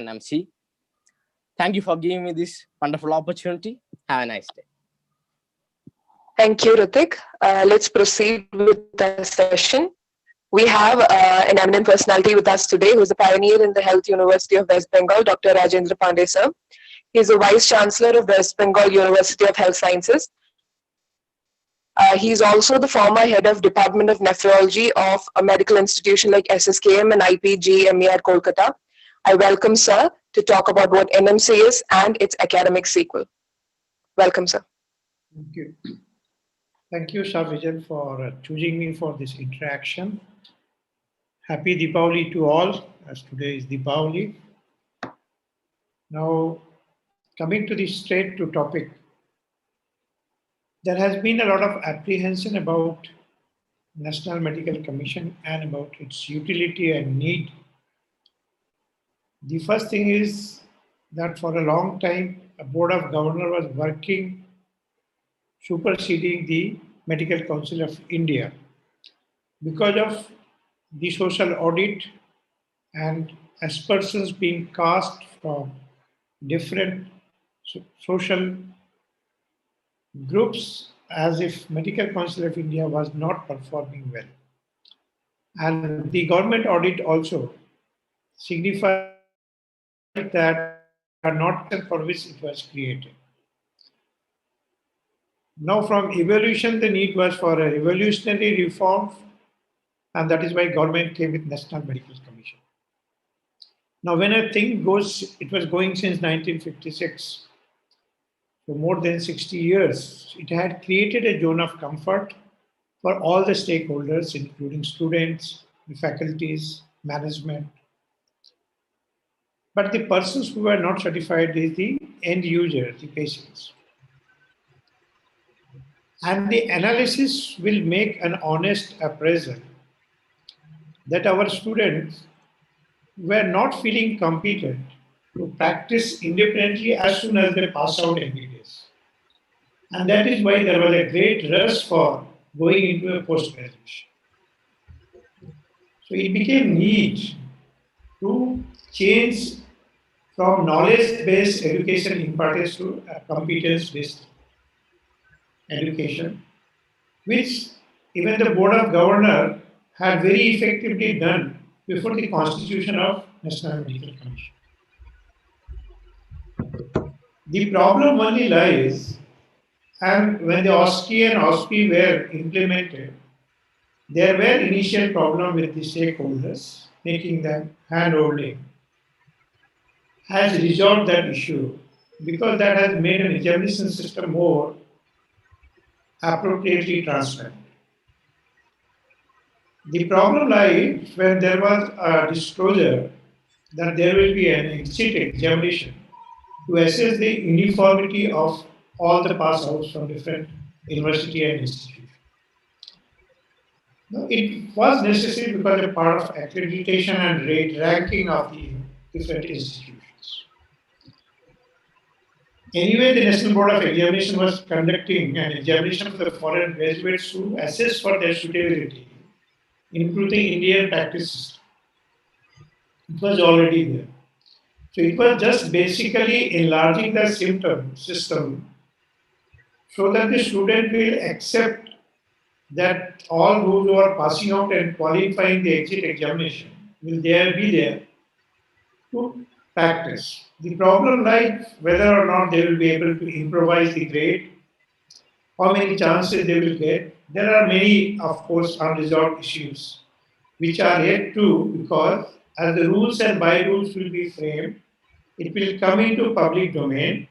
NMC. Thank you for giving me this wonderful opportunity. Have a nice day. Thank you, Ritik. Let's proceed with the session. We have an eminent personality with us today who is a pioneer in the Health University of West Bengal, Dr. Rajendra Pandey sir. He is a Vice Chancellor of West Bengal University of Health Sciences. He is also the former head of Department of Nephrology of a medical institution like SSKM and IPGMER Kolkata. I welcome sir to talk about what NMC is and its academic sequel. Welcome, sir. Thank you. Thank you, Shah Vijan, for choosing me for this interaction. Happy Deepavali to all, as today is Deepavali. Now, coming to the straight to topic, there has been a lot of apprehension about National Medical Commission and about its utility and need. The first thing is that for a long time, a board of governors was working superseding the Medical Council of India because of the social audit and aspersions being cast from different social groups as if Medical Council of India was not performing well. And the government audit also signified that are not for which it was created. Now from evolution, the need was for a revolutionary reform, and that is why government came with National Medical Commission. Now when a thing goes, it was going since 1956, for more than 60 years, it had created a zone of comfort for all the stakeholders, including students, the faculties, management. But the persons who were not certified is the end user, the patients. And the analysis will make an honest appraisal that our students were not feeling competent to practice independently as soon as they pass out MBBS. And that is why there was a great rush for going into a post-graduation. So it became need to change from knowledge-based education importance to competence-based education, which even the Board of Governors had very effectively done before the constitution of National Medical Commission. The problem only lies, and when the OSCE and OSPI were implemented, there were initial problems with the stakeholders, making them hand-holding, has resolved that issue because that has made an examination system more appropriately transparent. The problem lies when there was a disclosure that there will be an exit examination to assess the uniformity of all the pass outs from different university and institutions. Now, it was necessary because a part of accreditation and rate ranking of the different institutions. Anyway, the National Board of Examination was conducting an examination for the foreign graduates to assess for their suitability, including Indian practice system. It was already there. So it was just basically enlarging the symptom system so that the student will accept that all those who are passing out and qualifying the exit examination will be there to practice. The problem lies whether or not they will be able to improvise the grade, how many chances they will get. There are many, of course, unresolved issues which are yet to, because as the rules and by-rules will be framed, it will come into public domain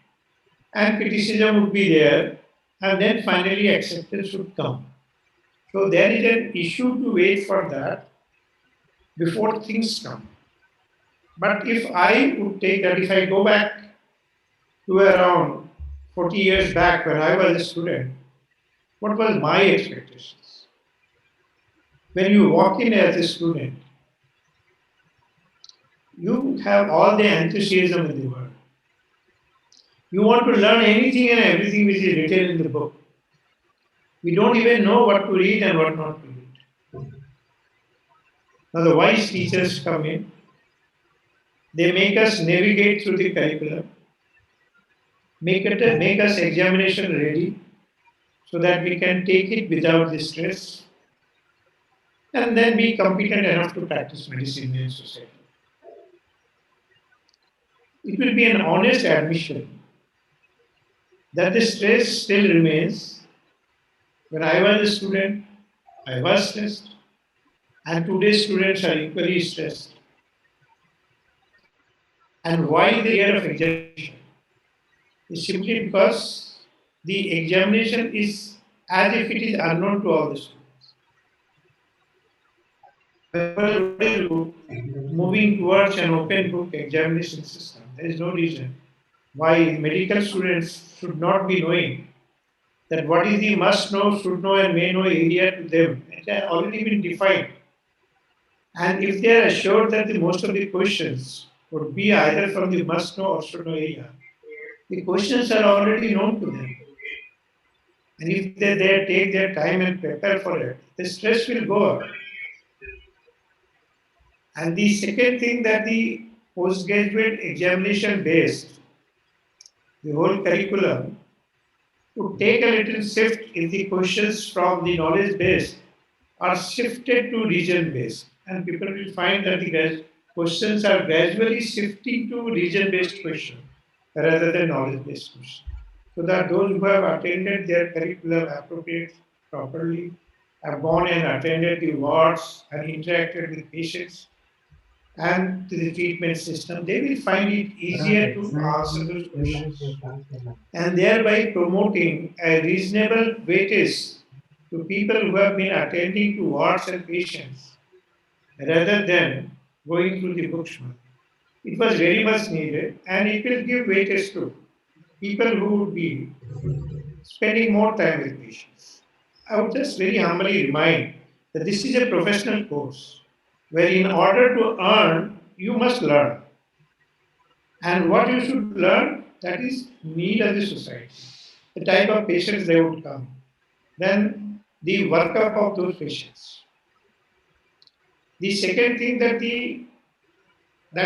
and criticism would be there, and then finally acceptance should come. So there is an issue to wait for that before things come. But if I would take that, if I go back to around 40 years back when I was a student, what was my expectations? When you walk in as a student, you have all the enthusiasm in the world. You want to learn anything and everything which is written in the book. We don't even know what to read and what not to read. Now the wise teachers come in They make us navigate through the curriculum, make us examination ready so that we can take it without the stress, and then be competent enough to practice medicine in society. It will be an honest admission that the stress still remains. When I was a student, I was stressed, and today's students are equally stressed. And why the year of examination? Is simply because the examination is as if it is unknown to all the students. What is moving towards an open book examination system? There is no reason why medical students should not be knowing that what is the must know, should know, and may know area to them. It has already been defined. And if they are assured that the most of the questions would be either from the must know or should know area, the questions are already known to them. And if they take their time and prepare for it, the stress will go up. And the second thing that the postgraduate examination based, the whole curriculum, to take a little shift if the questions from the knowledge based are shifted to region based. And people will find that the questions are gradually shifting to region based questions rather than knowledge based questions. So that those who have attended their curriculum appropriate properly, have gone and attended the wards and interacted with patients and to the treatment system, they will find it easier to answer those questions and thereby promoting a reasonable weightage to people who have been attending to wards and patients rather than going through the books. It was very much needed and it will give weightage to people who would be spending more time with patients. I would just very humbly remind that this is a professional course where in order to earn, you must learn. And what you should learn, that is need of the society, the type of patients they would come, then the workup of those patients. The second thing that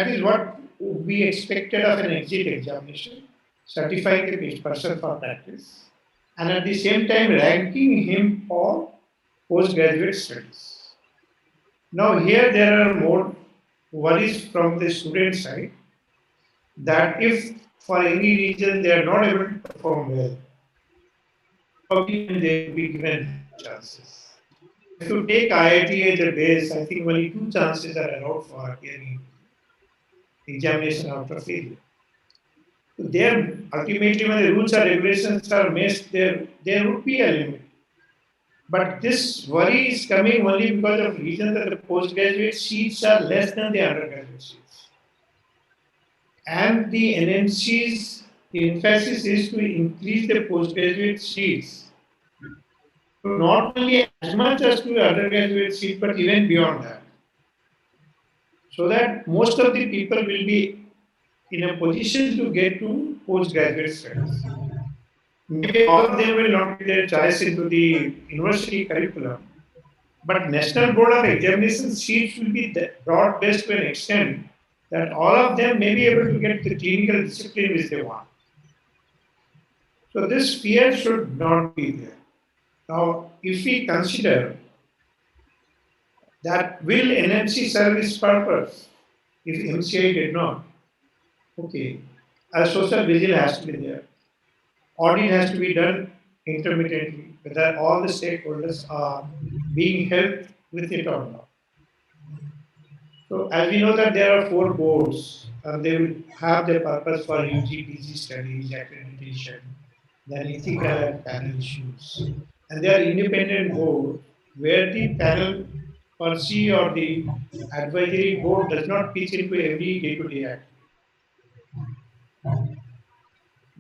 is what would be expected of an exit examination, certifying the person for practice, and at the same time ranking him for postgraduate studies. Now here there are more worries from the student side that if for any reason they are not able to perform well, probably they will be given chances. If you take IIT as a base, I think only 2 chances are allowed for appearing examination after failure. So there, ultimately, when the rules and regulations are missed, there would be a limit. But this worry is coming only because of reason that the postgraduate seats are less than the undergraduate seats. And the NMC's emphasis is to increase the postgraduate seats, not only as much as to the undergraduate seat, but even beyond that. So that most of the people will be in a position to get to postgraduate studies. Maybe all of them will not get their choice into the university curriculum, but National Board of Examination seats will be broad based to an extent that all of them may be able to get the clinical discipline which they want. So this fear should not be there. Now, if we consider that will NMC serve its purpose if MCI did not, okay, a social vigil has to be there. Audit has to be done intermittently, whether all the stakeholders are being helped with it or not. So as we know that there are 4 boards, and they will have their purpose for UG, PG studies, accreditation, then ethical and panel issues. And they are independent boards where the panel per se or the advisory board does not pitch into every day-to-day activity.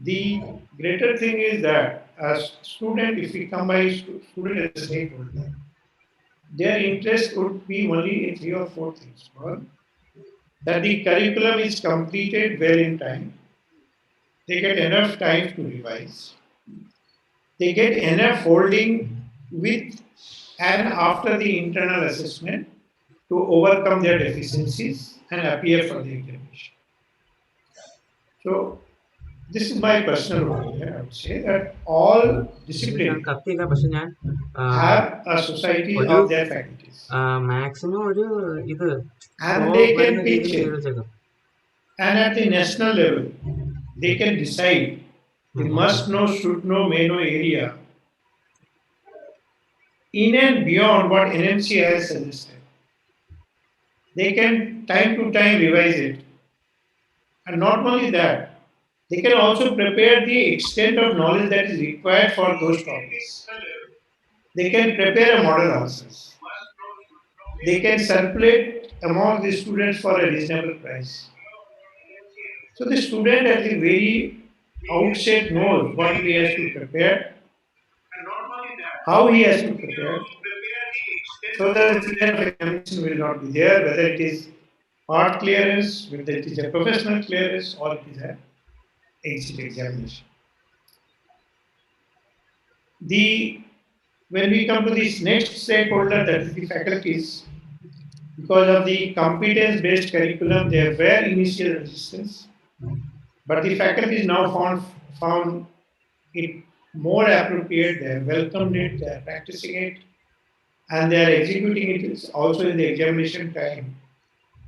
The greater thing is that as student, if we come by student as a stakeholder, their interest would be only in 3 or 4 things. One, that the curriculum is completed well in time. They get enough time to revise. They get enough holding with and after the internal assessment to overcome their deficiencies and appear for the examination. So this is my personal opinion. I would say that all disciplines have a society of their faculties, and they can teach it. And at the national level, they can decide the must know, should know, may know area in and beyond what NMC has suggested. They can time to time revise it. And not only that, they can also prepare the extent of knowledge that is required for those topics. They can prepare a model answers. They can circulate among the students for a reasonable price. So the student at the very outset knows what he has to prepare, how he has to prepare, so that the fear of examination will not be there, whether it is part clearance, whether it is a professional clearance, or it is an exit examination. When we come to this next stakeholder, that is the faculties, because of the competence-based curriculum, there were initial resistance, but the faculties now found it more appropriate. They have welcomed it, they are practicing it, and they are executing it also in the examination time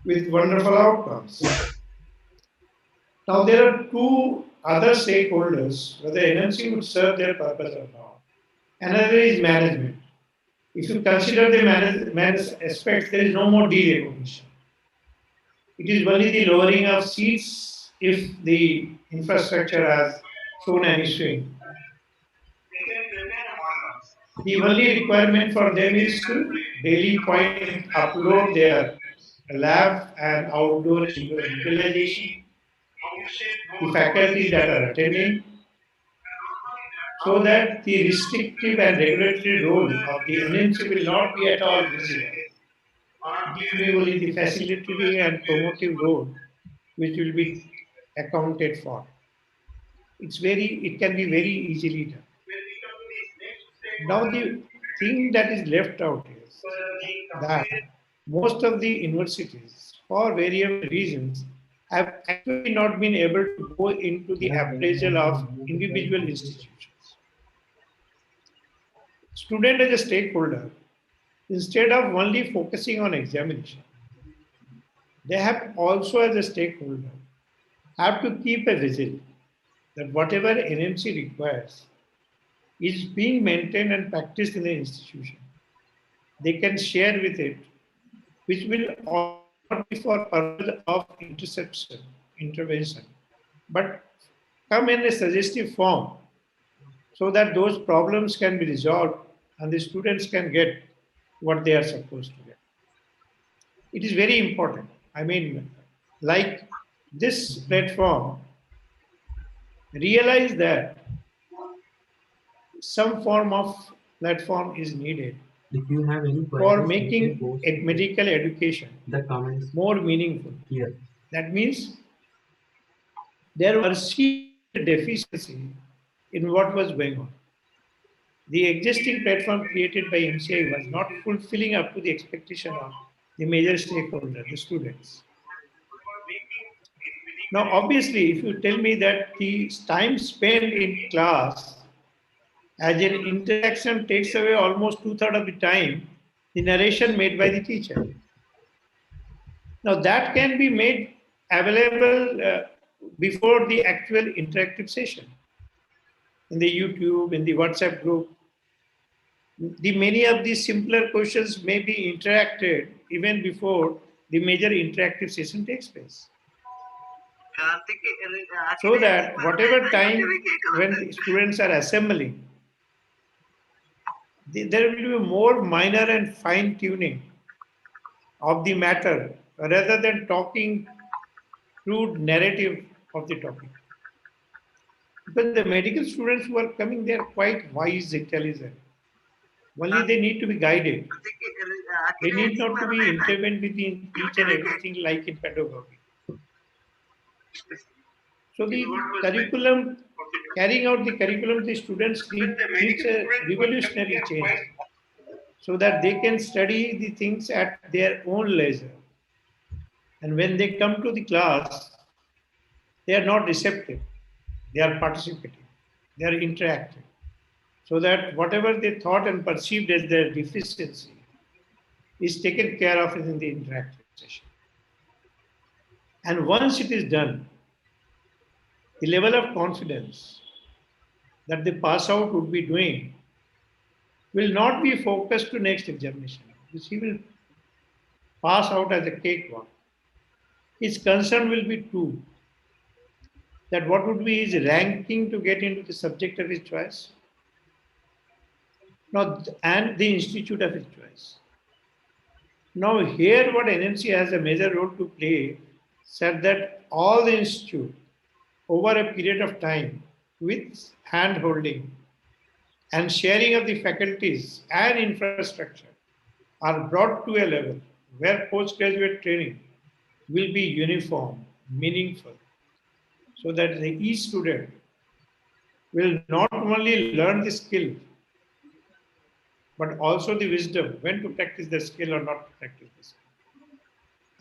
with wonderful outcomes. Now, there are two other stakeholders, whether NMC would serve their purpose or not. Another is management. If you consider the management aspects, there is no more derecognition. It is only the lowering of seats if the infrastructure has shown any swing. The only requirement for them is to daily point upload their lab and outdoor indoor utilization, the faculties that are attending, so that the restrictive and regulatory role of the NMC will not be at all visible. It will be only the facilitative and promotive role which will be accounted for. It can be very easily done. Now the thing that is left out is that most of the universities, for various reasons, have actually not been able to go into the appraisal of individual institutions. Student as a stakeholder, instead of only focusing on examination, they have also as a stakeholder have to keep a vigil that whatever NMC requires is being maintained and practiced in the institution. They can share with it, which will not be for purpose of intervention, but come in a suggestive form so that those problems can be resolved and the students can get what they are supposed to get. It is very important. I mean, like this platform, realize that some form of platform is needed for making medical education more meaningful. That means there was a deficiency in what was going on. The existing platform created by MCI was not fulfilling up to the expectation of the major stakeholder, the students. Now, obviously, if you tell me that the time spent in class as an interaction takes away almost 2/3 of the time, the narration made by the teacher. Now, that can be made available before the actual interactive session in the YouTube, in the WhatsApp group. Many of these simpler questions may be interacted even before the major interactive session takes place. So that whatever time when the students are assembling, there will be more minor and fine tuning of the matter rather than talking crude narrative of the topic. Because the medical students who are coming, they are quite wise, intelligent. Only they need to be guided. They need not to be intervened with each and everything like in pedagogy. So the curriculum, carrying out the curriculum, the students needs a revolutionary change so that they can study the things at their own leisure. And when they come to the class, they are not receptive. They are participating. They are interactive. So that whatever they thought and perceived as their deficiency is taken care of in the interactive session. And once it is done, the level of confidence that the pass out would be doing will not be focused to next examination, because he will pass out as a cakewalk. His concern will be two, that what would be his ranking to get into the subject of his choice, now, and the institute of his choice. Now here what NMC has a major role to play, said that all the institute over a period of time with hand holding and sharing of the faculties and infrastructure are brought to a level where postgraduate training will be uniform, meaningful, so that each student will not only learn the skill, but also the wisdom when to practice the skill or not to practice the skill.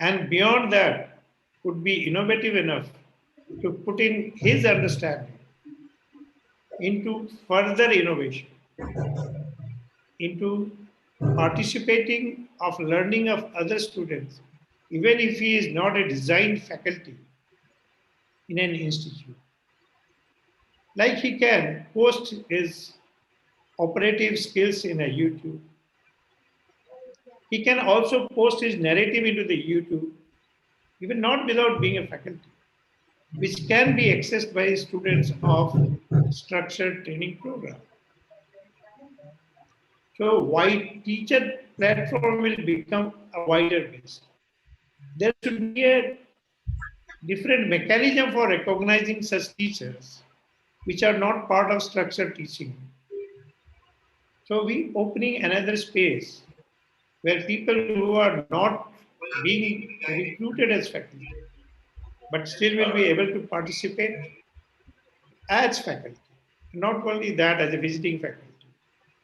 And beyond that, would be innovative enough to put in his understanding into further innovation, into participating of learning of other students, even if he is not a design faculty in an institute. Like he can post his operative skills in a YouTube. He can also post his narrative into the YouTube, even not without being a faculty, which can be accessed by students of structured training program. So why teacher platform will become a wider base. There should be a different mechanism for recognizing such teachers which are not part of structured teaching. So we opening another space where people who are not being recruited as faculty, but still will be able to participate as faculty. Not only that, as a visiting faculty.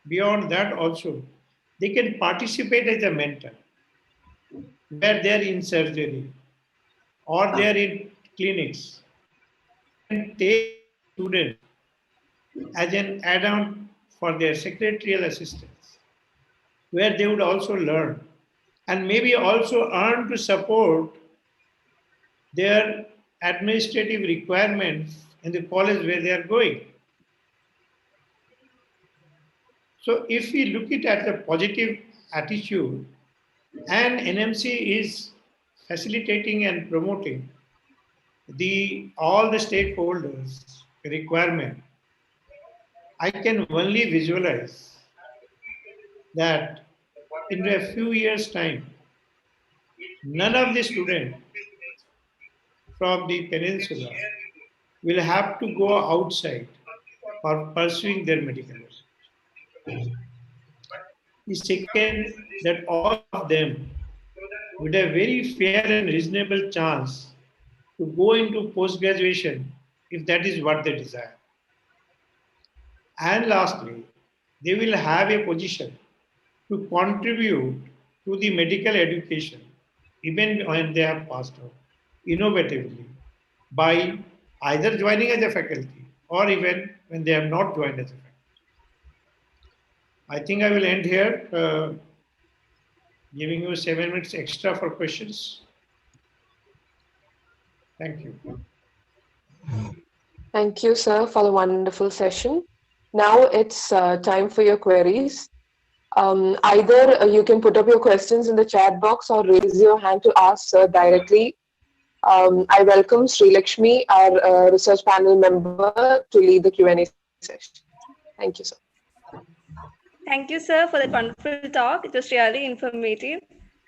Beyond that also, they can participate as a mentor, where they are in surgery or they are in clinics, and take students as an add-on for their secretarial assistance, where they would also learn and maybe also earn to support their administrative requirements in the college where they are going. So if we look at a positive attitude, and NMC is facilitating and promoting all the stakeholders requirement, I can only visualize that in a few years' time, none of the students from the peninsula will have to go outside for pursuing their medical research. The second, that all of them would have very fair and reasonable chance to go into post-graduation if that is what they desire. And lastly, they will have a position to contribute to the medical education even when they have passed out innovatively by either joining as a faculty or even when they have not joined as a faculty. I think I will end here, giving you 7 minutes extra for questions. Thank you. Thank you, sir, for the wonderful session. Now it's time for your queries. Either you can put up your questions in the chat box or raise your hand to ask sir directly. I welcome Sri Lakshmi, our research panel member, to lead the Q&A session. Thank you, sir. Thank you, sir, for that wonderful talk. It was really informative.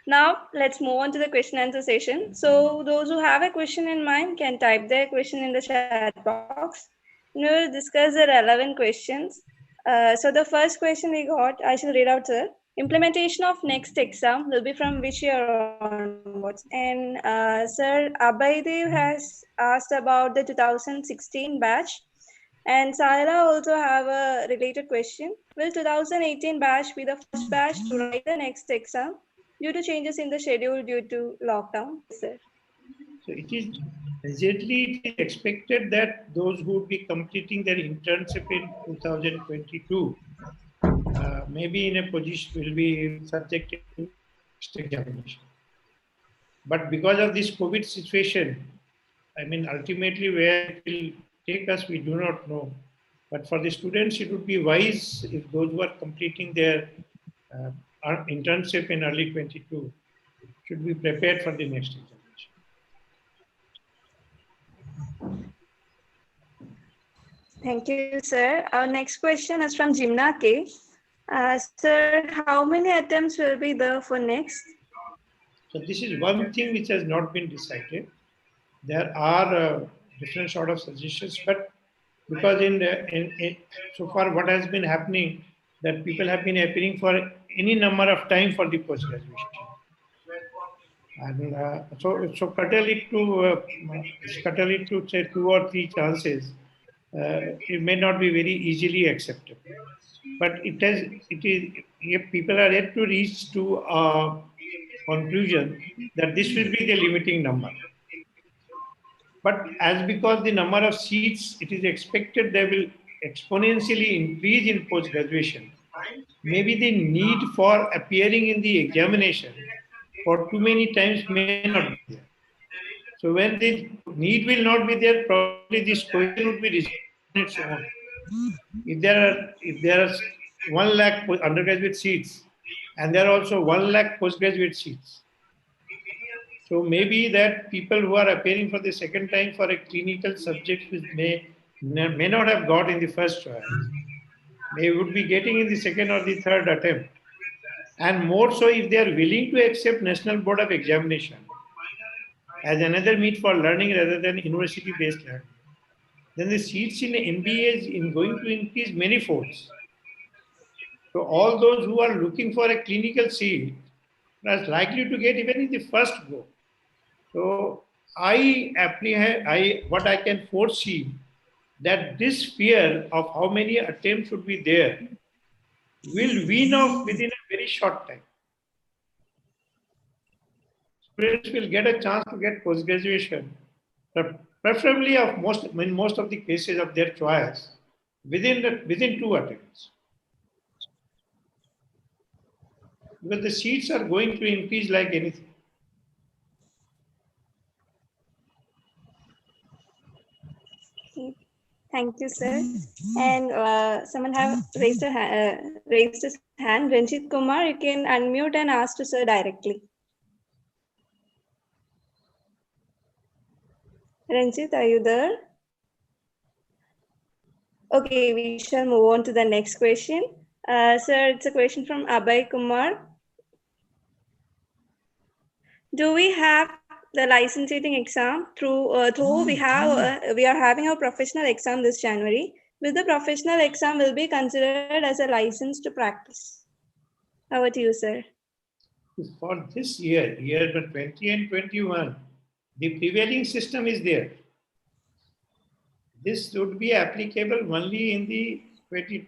Now, let's move on to the question and answer session. So, those who have a question in mind can type their question in the chat box. We will discuss the relevant questions. So, the first question we got, I shall read out, sir. Implementation of next exam will be from which year onwards? And Sir Abhaydev has asked about the 2016 batch. And Sarah also have a related question. Will 2018 batch be the first batch to write the next exam due to changes in the schedule due to lockdown? Yes, sir. So it is expected that those who would be completing their internship in 2022 maybe in a position will be subjected to examination. But because of this COVID situation, I mean, ultimately where it will take us, we do not know. But for the students, it would be wise if those who are completing their internship in early 22 should be prepared for the next examination. Thank you, sir. Our next question is from Jimna K. Sir, how many attempts will be there for next? So this is one thing which has not been decided. There are different sort of suggestions, but because in so far what has been happening, that people have been appearing for any number of time for the post graduation, and so curtail it to say 2 or 3 chances. It may not be very easily acceptable, but it is if people are yet to reach to a conclusion that this will be the limiting number. But as because the number of seats, it is expected they will exponentially increase in post-graduation, maybe the need for appearing in the examination for too many times may not be there. So when the need will not be there, probably this question would be resolved on its own. If there are 1 lakh undergraduate seats and there are also 1 lakh postgraduate seats, so maybe that people who are appearing for the second time for a clinical subject which may not have got in the first trial, they would be getting in the second or the third attempt. And more so if they are willing to accept National Board of Examination as another meet for learning rather than university-based learning, then the seats in MBA is going to increase many folds. So all those who are looking for a clinical seat are likely to get even in the first go. So what I can foresee that this fear of how many attempts would be there will wean off within a very short time. Students will get a chance to get post-graduation, preferably in most of the cases of their choice, within 2 attempts. Because the seats are going to increase like anything. Thank you, sir. And someone have raised his hand. Ranjit Kumar, you can unmute and ask to sir directly. Ranjit, are you there? Okay, we shall move on to the next question. Sir, it's a question from Abhay Kumar. Do we have the licensing exam though we are having our professional exam this January? Will the professional exam will be considered as a license to practice? Over to you, sir. For this year 20 and 21, the prevailing system is there. This would be applicable only in the 22.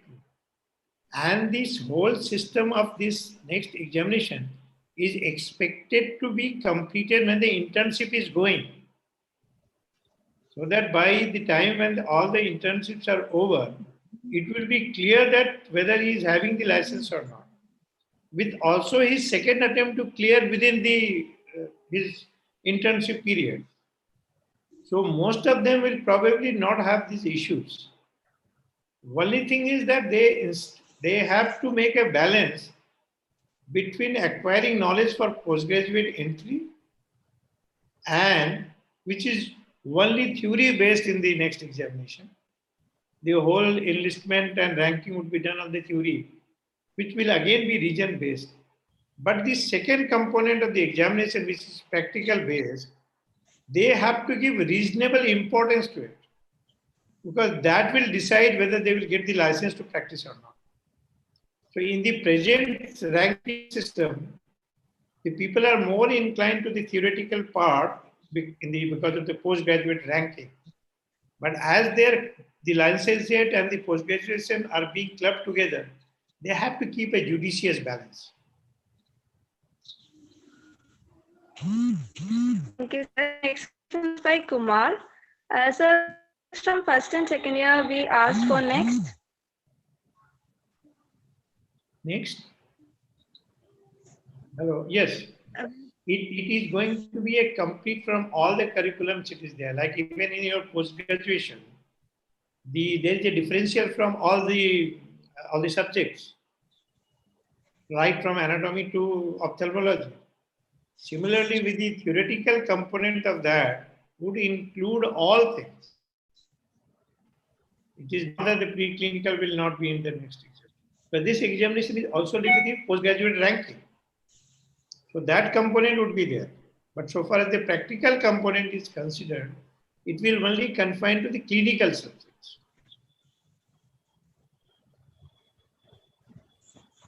And this whole system of this next examination is expected to be completed when the internship is going. So that by the time when all the internships are over, it will be clear that whether he is having the license or not. With also his second attempt to clear within his internship period. So most of them will probably not have these issues. Only thing is that they have to make a balance between acquiring knowledge for postgraduate entry and which is only theory based in the next examination. The whole enlistment and ranking would be done on the theory, which will again be region based. But the second component of the examination, which is practical based, they have to give reasonable importance to it because that will decide whether they will get the license to practice or not. So in the present ranking system, the people are more inclined to the theoretical part because of the postgraduate ranking. But as the licentiate and the postgraduation are being clubbed together, they have to keep a judicious balance. Thank you, sir. Next questions by Kumar. So from first and second year, we asked for next. Next. Hello. Yes. It is going to be a complete from all the curriculums it is there. Like even in your post-graduation, there is a differential from all the subjects, right from anatomy to ophthalmology. Similarly, with the theoretical component of that would include all things. It is not that the preclinical will not be in the next exam. But this examination is also linked with the postgraduate ranking. So that component would be there. But so far as the practical component is considered, it will only confine to the clinical subjects.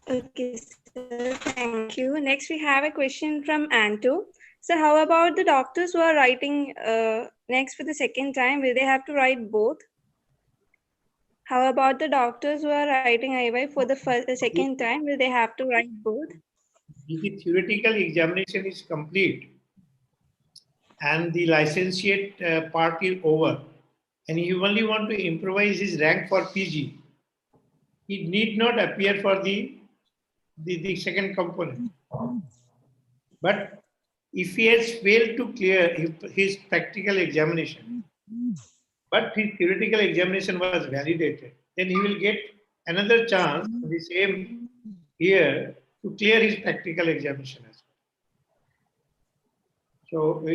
Okay, sir. Thank you. Next, we have a question from Anto. So how about the doctors who are writing next for the second time? Will they have to write both? How about the doctors who are writing IY for the second time? Will they have to write both? If the theoretical examination is complete and the licentiate part is over, and you only want to improvise his rank for PG, he need not appear for the second component. But if he has failed to clear his practical examination, but his theoretical examination was validated, then he will get another chance in the same year to clear his practical examination as well. So,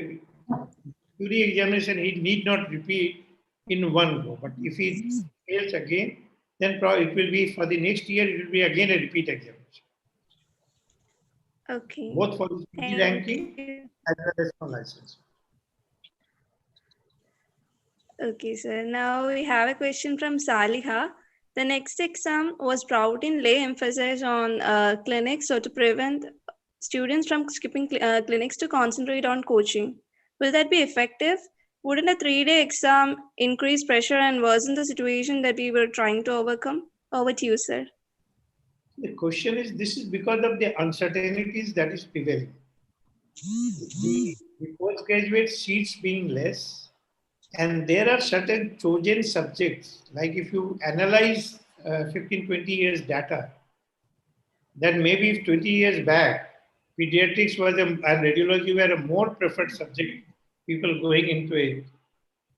theory examination he need not repeat in one go. But if he fails again, then probably it will be for the next year, it will be again a repeat examination. Okay. Both for the PG ranking as well as for license. Okay, sir. Now we have a question from Saliha. The next exam was brought in lay emphasis on clinics, so to prevent students from skipping clinics to concentrate on coaching. Will that be effective? Wouldn't a 3-day exam increase pressure and worsen the situation that we were trying to overcome? Over to you, sir. The question is, this is because of the uncertainties that is prevailing. The postgraduate seats being less, and there are certain chosen subjects, like if you analyze 15, 20 years data, then maybe if 20 years back, pediatrics was and radiology were a more preferred subject, people going into it.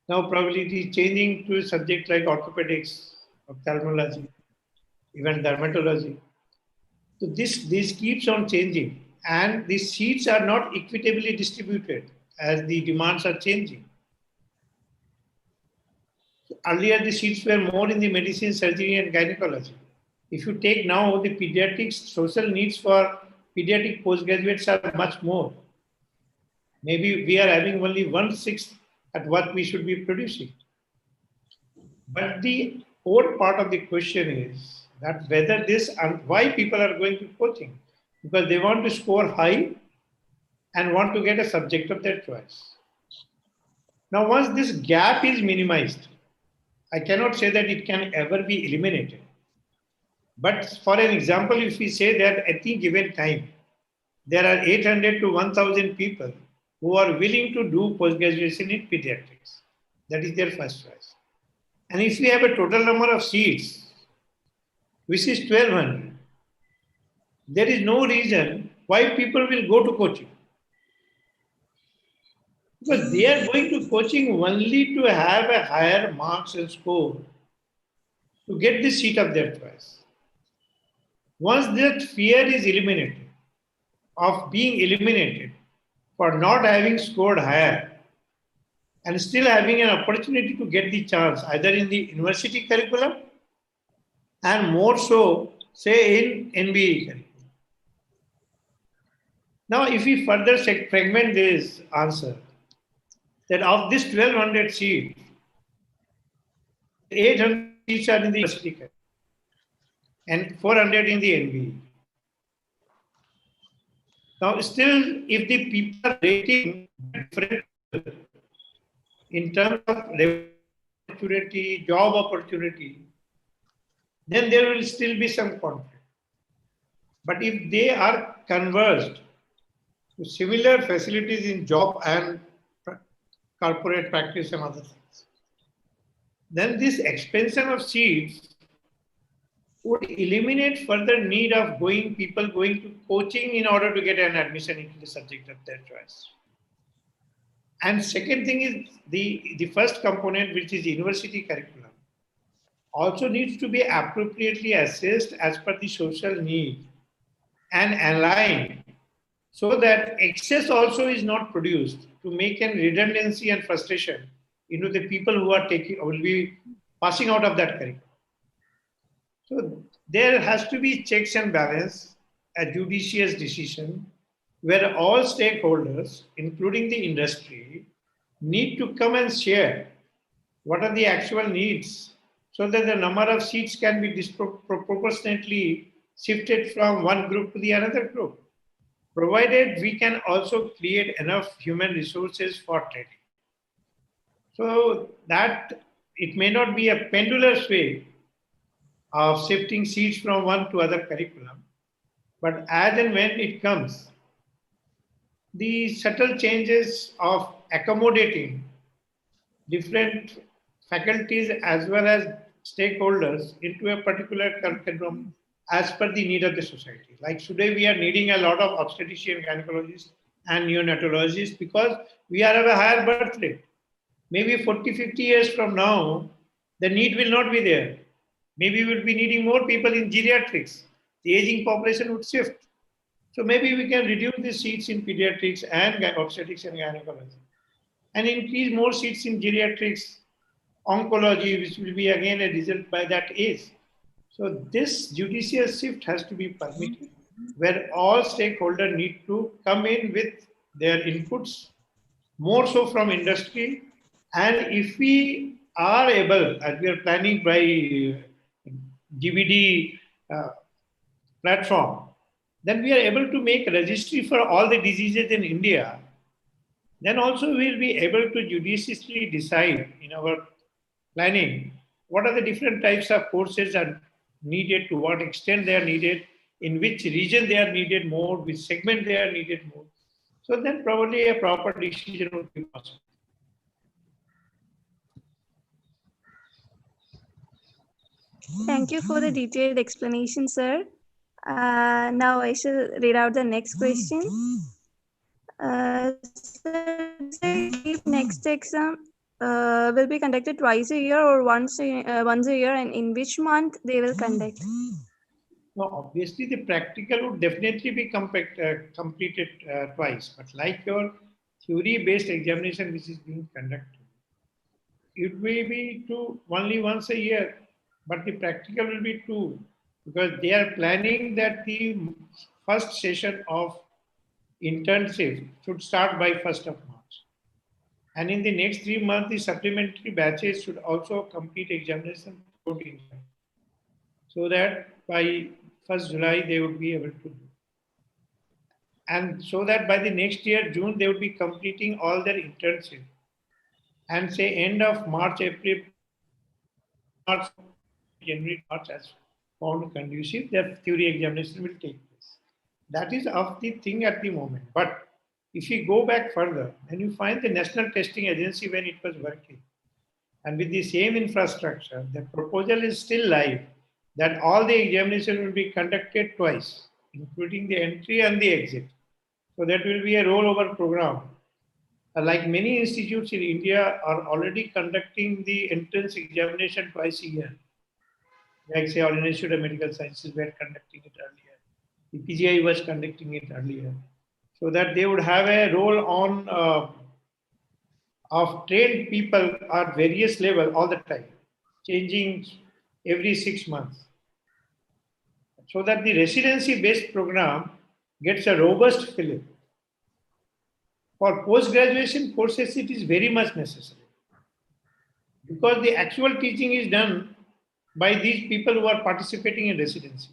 Now probably it is changing to a subject like orthopedics, ophthalmology, even dermatology. So this keeps on changing, and the seats are not equitably distributed as the demands are changing. Earlier, the seats were more in the medicine, surgery, and gynecology. If you take now the pediatrics, social needs for pediatric postgraduates are much more. Maybe we are having only 1/6 at what we should be producing. But the core part of the question is that whether this and why people are going to coaching, because they want to score high and want to get a subject of their choice. Now, once this gap is minimized, I cannot say that it can ever be eliminated. But for an example, if we say that at any given time, there are 800 to 1,000 people who are willing to do post-graduation in pediatrics. That is their first choice. And if we have a total number of seats, which is 1,200, there is no reason why people will go to coaching. Because they are going to coaching only to have a higher marks and score to get the seat of their choice. Once that fear is eliminated, of being eliminated for not having scored higher and still having an opportunity to get the chance either in the university curriculum and more so, say, in NBE curriculum. Now, if we further fragment this answer, that of this 1,200 seats, 800 seats are in the university curriculum and 400 in the NBE. Now, still, if the people are rating different in terms of opportunity, job opportunity, then there will still be some conflict. But if they are converged to similar facilities in job and corporate practice and other things. Then this expansion of seats would eliminate further need of people going to coaching in order to get an admission into the subject of their choice. And second thing is the first component, which is university curriculum, also needs to be appropriately assessed as per the social need and aligned so that excess also is not produced to make an redundancy and frustration into the people who are will be passing out of that curriculum. So there has to be checks and balance, a judicious decision where all stakeholders, including the industry, need to come and share what are the actual needs so that the number of seats can be disproportionately shifted from one group to the another group, provided we can also create enough human resources for training. So that it may not be a pendulous way of shifting seats from one to other curriculum, but as and when it comes, the subtle changes of accommodating different faculties as well as stakeholders into a particular curriculum as per the need of the society. Like today we are needing a lot of obstetrician gynecologists and neonatologists because we are of a higher birth rate. Maybe 40, 50 years from now, the need will not be there. Maybe we will be needing more people in geriatrics. The aging population would shift. So maybe we can reduce the seats in pediatrics and obstetrics and gynecology and increase more seats in geriatrics, oncology, which will be again a result by that age. So this judicious shift has to be permitted, where all stakeholders need to come in with their inputs, more so from industry. And if we are able, as we are planning by GBD platform, then we are able to make a registry for all the diseases in India. Then also we will be able to judiciously decide in our planning what are the different types of courses are needed, to what extent they are needed, in which region they are needed more, which segment they are needed more. So then probably a proper decision would be possible. Thank you for the detailed explanation, sir. Now I shall read out the next question. If next exam will be conducted twice a year or once a year, and in which month they will conduct? No, obviously the practical would definitely be completed twice, but like your theory-based examination which is being conducted, it may be only once a year, but the practical will be two, because they are planning that the first session of internship should start by 1st of March. And in the next 3 months, the supplementary batches should also complete examination so that by 1st July, they would be able to do. And so that by the next year, June, they would be completing all their internship. And say end of March, April, March, January, March, as found conducive, their theory examination will take place. That is of the thing at the moment. But if you go back further, and you find the National Testing Agency when it was working, and with the same infrastructure, the proposal is still live that all the examination will be conducted twice, including the entry and the exit. So that will be a rollover program. Like many institutes in India are already conducting the entrance examination twice a year. Like say, All India Institute of Medical Sciences were conducting it earlier. The PGI was conducting it earlier. So that they would have a role on of trained people at various levels all the time, changing every 6 months. So that the residency-based program gets a robust fillip. For post-graduation courses, it is very much necessary, because the actual teaching is done by these people who are participating in residency.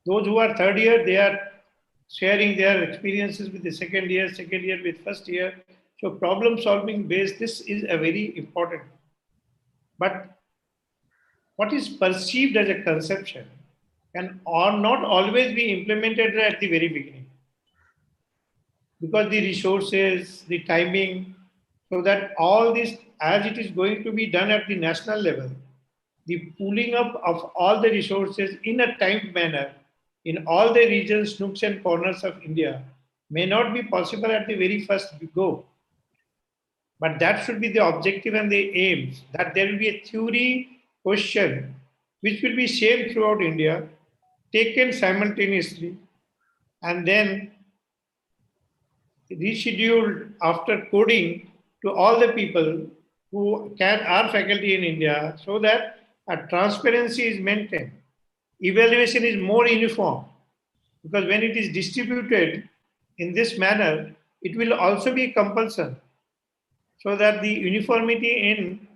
Those who are third year, they are sharing their experiences with the second year with first year. So problem solving based, this is a very important. But what is perceived as a conception can or not always be implemented at the very beginning, because the resources, the timing. so that all this, as it is going to be done at the national level, the pooling up of all the resources in a timed manner in all the regions, nooks and corners of India may not be possible at the very first go. But that should be the objective and the aims, that there will be a theory question which will be same throughout India, taken simultaneously, and then rescheduled after coding to all the people who are faculty in India, so that a transparency is maintained. Evaluation is more uniform, because when it is distributed in this manner, it will also be compulsory, so that the uniformity in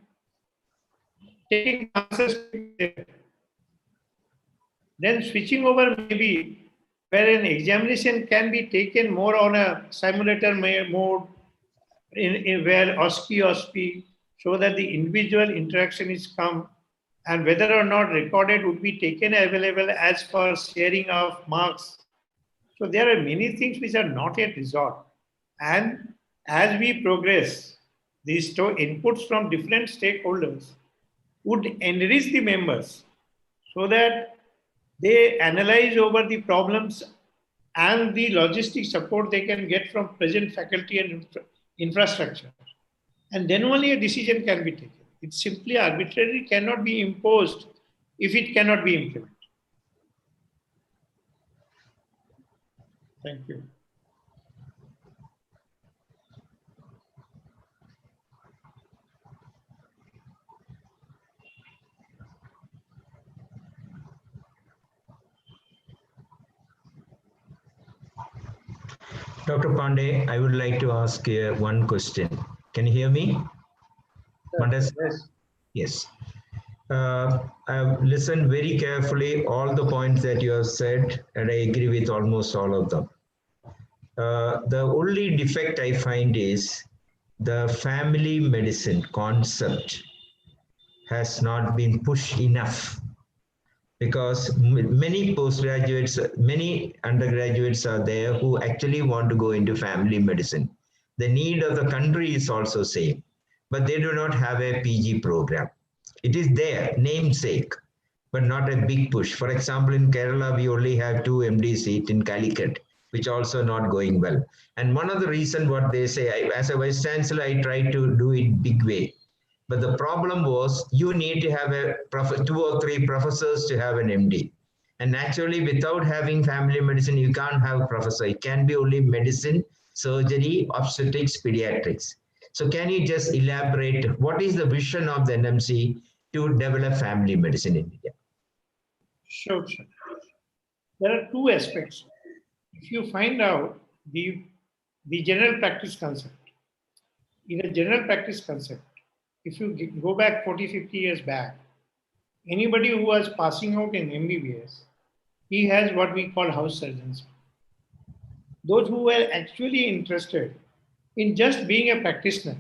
taking answers. Then switching over maybe where an examination can be taken more on a simulator mode, in where OSCE, so that the individual interaction is come, and whether or not recorded would be taken available as for sharing of marks. So there are many things which are not yet resolved. And as we progress, these inputs from different stakeholders would enrich the members so that they analyze over the problems and the logistic support they can get from present faculty and infrastructure. And then only a decision can be taken. It simply arbitrarily cannot be imposed if it cannot be implemented. Thank you. Dr. Pandey, I would like to ask one question. Can you hear me? Yes. Yes. I've listened very carefully all the points that you have said, and I agree with almost all of them. The only defect I find is the family medicine concept has not been pushed enough, because many postgraduates, many undergraduates are there who actually want to go into family medicine. The need of the country is also same, but they do not have a PG program. It is there, namesake, but not a big push. For example, in Kerala, we only have 2 MD seats in Calicut, which also not going well. And one of the reason what they say, as a Vice Chancellor, I try to do it big way. But the problem was you need to have 2 or 3 professors to have an MD. And naturally, without having family medicine, you can't have a professor. It can be only medicine, surgery, obstetrics, pediatrics. So can you just elaborate what is the vision of the NMC to develop family medicine in India? Sure. There are 2 aspects. If you find out the general practice concept, in a general practice concept, if you go back 40, 50 years back, anybody who was passing out in MBBS, he has what we call house surgeons. Those who were actually interested in just being a practitioner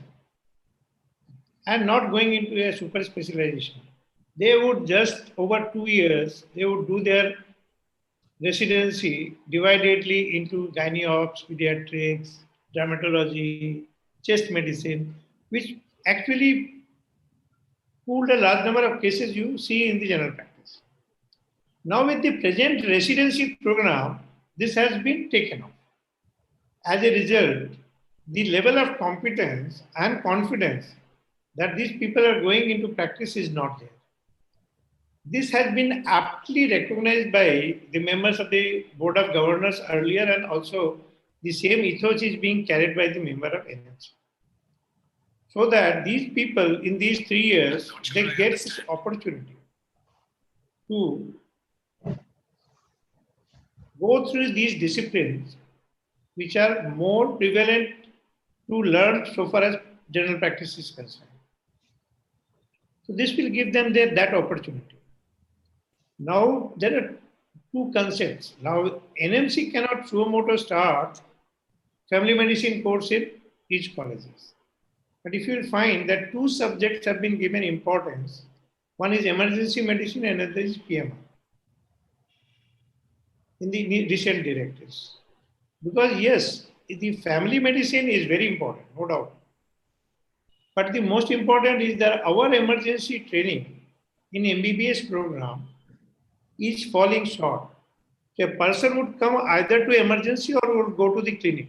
and not going into a super specialization, they would just over 2 years, they would do their residency dividedly into gynae-obs, pediatrics, dermatology, chest medicine, which actually pooled a large number of cases you see in the general practice. Now with the present residency program, this has been taken off. As a result, the level of competence and confidence that these people are going into practice is not there. This has been aptly recognized by the members of the Board of Governors earlier, and also the same ethos is being carried by the member of NMC. So that these people in these 3 years, they get this opportunity to go through these disciplines which are more prevalent to learn so far as general practice is concerned. So this will give them that opportunity. Now there are 2 concepts. Now NMC cannot suo motu start family medicine course in each colleges. But if you will find that 2 subjects have been given importance, one is emergency medicine and another is PMR in the recent directives. Because yes, the family medicine is very important, no doubt. But the most important is that our emergency training in MBBS program is falling short. So a person would come either to emergency or would go to the clinic.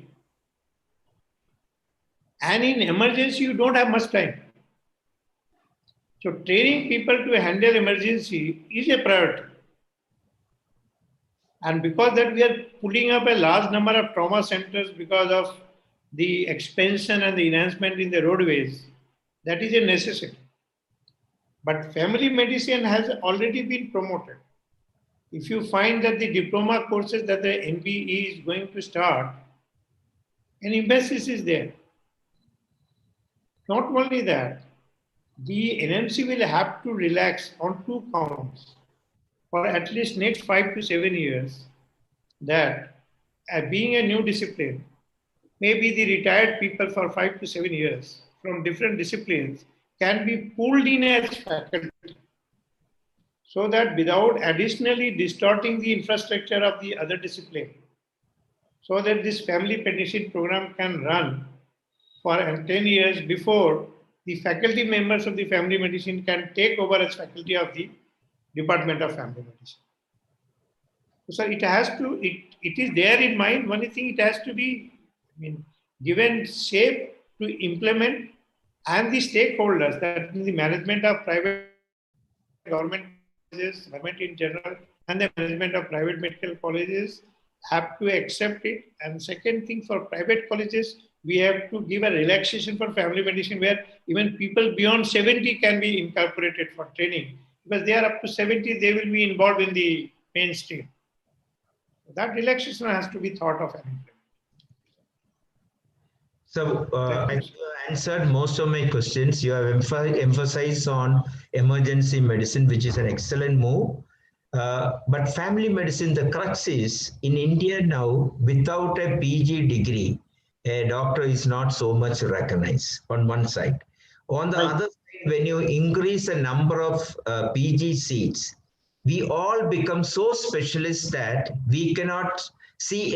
And in emergency, you don't have much time. So training people to handle emergency is a priority. And because that we are putting up a large number of trauma centers because of the expansion and the enhancement in the roadways, that is a necessity. But family medicine has already been promoted. If you find that the diploma courses that the NBE is going to start, an emphasis is there. Not only that, the NMC will have to relax on 2 counts for at least next 5 to 7 years, that being a new discipline, maybe the retired people for 5 to 7 years from different disciplines can be pulled in as faculty, so that without additionally distorting the infrastructure of the other discipline, so that this family medicine program can run for 10 years before the faculty members of the family medicine can take over as faculty of the Department of Family Medicine. So it has to, it is there in mind. One thing, it has to be given shape to implement, and the stakeholders, that is the management of private government colleges, government in general, and the management of private medical colleges have to accept it. And second thing, for private colleges, we have to give a relaxation for family medicine where even people beyond 70 can be incorporated for training, because they are up to 70, they will be involved in the mainstream. That relaxation has to be thought of and implemented. So I think you answered most of my questions. You have emphasized on emergency medicine, which is an excellent move. But family medicine, the crux is, in India now, without a PG degree, a doctor is not so much recognized on one side. On the other side, when you increase the number of PG seats, we all become so specialist that we cannot see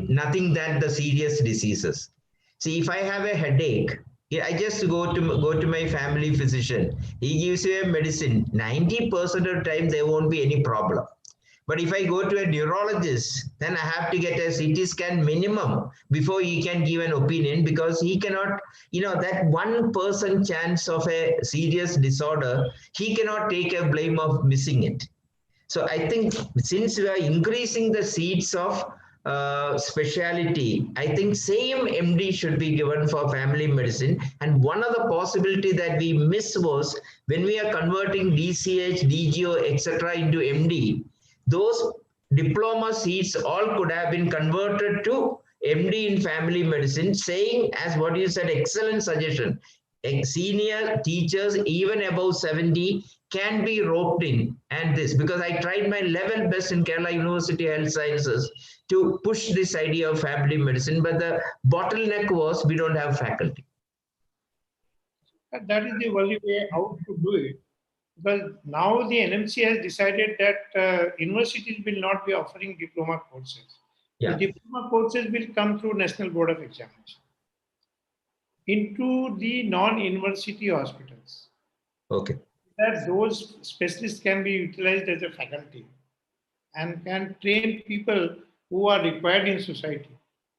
nothing than the serious diseases. See, if I have a headache, I just go to my family physician. He gives you a medicine. 90% of the time, there won't be any problem. But if I go to a neurologist, then I have to get a CT scan minimum before he can give an opinion, because he cannot, that 1% chance of a serious disorder, he cannot take a blame of missing it. So I think since we are increasing the seats of speciality, I think same MD should be given for family medicine. And one of the possibility that we miss was when we are converting DCH, DGO, etc. into MD, those diploma seats all could have been converted to MD in family medicine, saying, as what you said, excellent suggestion, senior teachers even above 70 can be roped in. And this, because I tried my level best in Kerala University Health Sciences to push this idea of family medicine, but the bottleneck was we don't have faculty. That is the only way out to do it. Because now the NMC has decided that universities will not be offering diploma courses. Yeah. The diploma courses will come through National Board of Examination into the non-university hospitals. Okay. That those specialists can be utilized as a faculty and can train people who are required in society.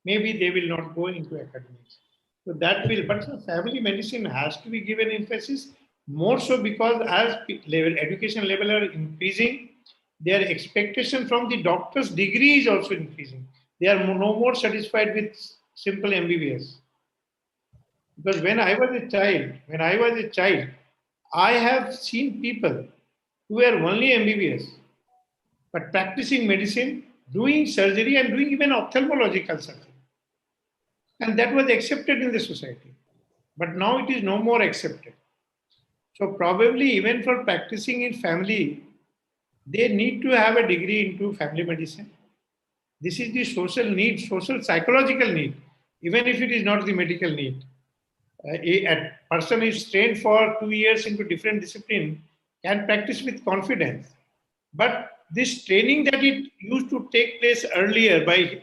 Maybe they will not go into academics. So that will, but the family medicine has to be given emphasis, more so because as education level are increasing, their expectation from the doctor's degree is also increasing. They are no more satisfied with simple MBBS. Because when I was a child, I have seen people who were only MBBS, but practicing medicine, doing surgery and doing even ophthalmological surgery. And that was accepted in the society. But now it is no more accepted. So probably even for practicing in family, they need to have a degree into family medicine. This is the social need, social psychological need, even if it is not the medical need. A person is trained for 2 years into different discipline, can practice with confidence. But this training that it used to take place earlier by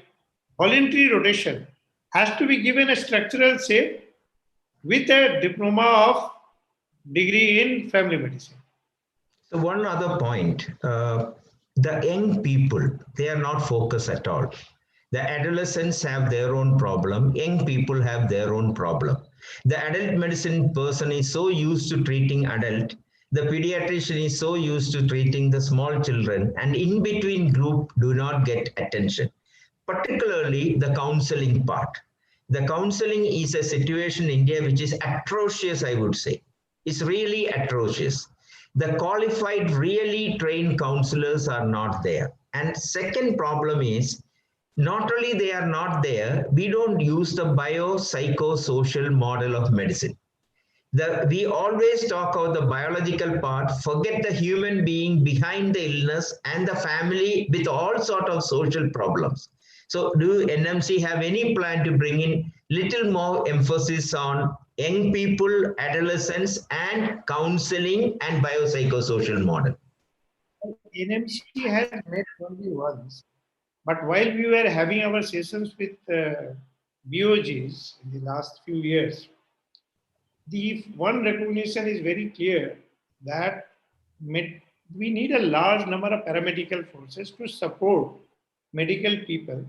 voluntary rotation has to be given a structural shape with a diploma of degree in family medicine. So one other point, the young people, they are not focused at all. The adolescents have their own problem. Young people have their own problem. The adult medicine person is so used to treating adult. The pediatrician is so used to treating the small children, and in between group do not get attention, particularly the counseling part. The counseling is a situation in India which is atrocious, I would say. It's really atrocious. The qualified, really trained counselors are not there. And second problem is, not only they are not there, we don't use the biopsychosocial model of medicine. We always talk about the biological part, forget the human being behind the illness and the family with all sort of social problems. So do NMC have any plan to bring in little more emphasis on young people, adolescents, and counseling and biopsychosocial model? NMC has met only once, but while we were having our sessions with BOGs in the last few years, the one recognition is very clear that we need a large number of paramedical forces to support medical people,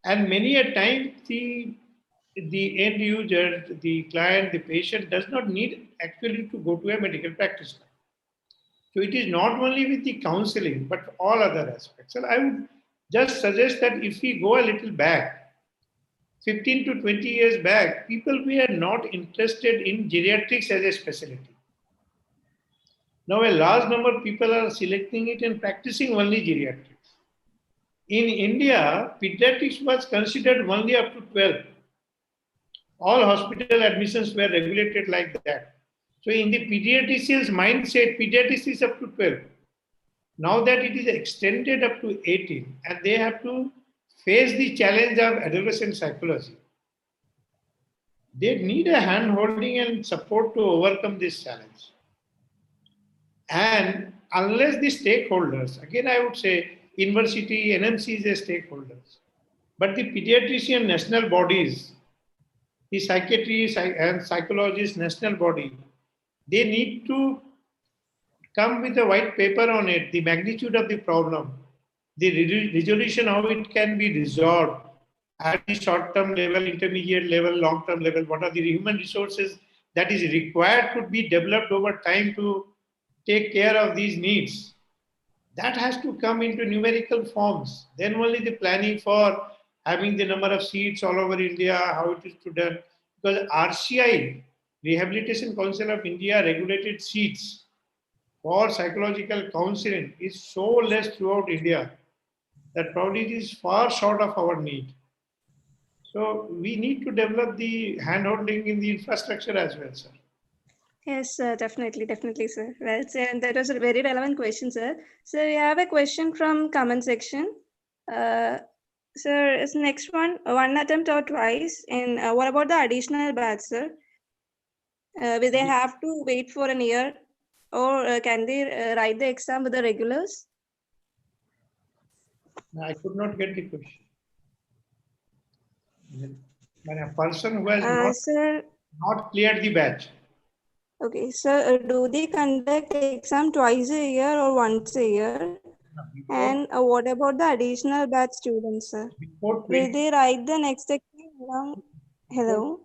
and many a time the end user, the client, the patient does not need actually to go to a medical practitioner. So it is not only with the counseling, but all other aspects. And I would just suggest that if we go a little back, 15 to 20 years back, people were not interested in geriatrics as a specialty. Now a large number of people are selecting it and practicing only geriatrics. In India, pediatrics was considered only up to 12. All hospital admissions were regulated like that. So in the pediatrician's mindset, pediatrics is up to 12. Now that it is extended up to 18, and they have to face the challenge of adolescent psychology, they need a hand-holding and support to overcome this challenge. And unless the stakeholders, again I would say university, NMC is a stakeholders, but the pediatrician national bodies, the psychiatry and psychologist national body, they need to come with a white paper on it, the magnitude of the problem, the resolution, how it can be resolved at the short-term level, intermediate level, long-term level, what are the human resources that is required to be developed over time to take care of these needs. That has to come into numerical forms. Then only the planning for having the number of seats all over India, how it is to done. Because RCI, Rehabilitation Council of India, regulated seats for psychological counseling is so less throughout India that probably it is far short of our need. So we need to develop the hand-holding in the infrastructure as well, sir. Yes, definitely, sir. Well said, and that was a very relevant question, sir. So we have a question from comment section. Sir, is next one attempt or twice? And what about the additional batch, sir? Will they have to wait for a year, or can they write the exam with the regulars? I could not get the question. When a person who has not cleared the batch. Okay, so do they conduct the exam twice a year or once a year? And what about the additional batch students, sir? Will they write the next exam? Hello?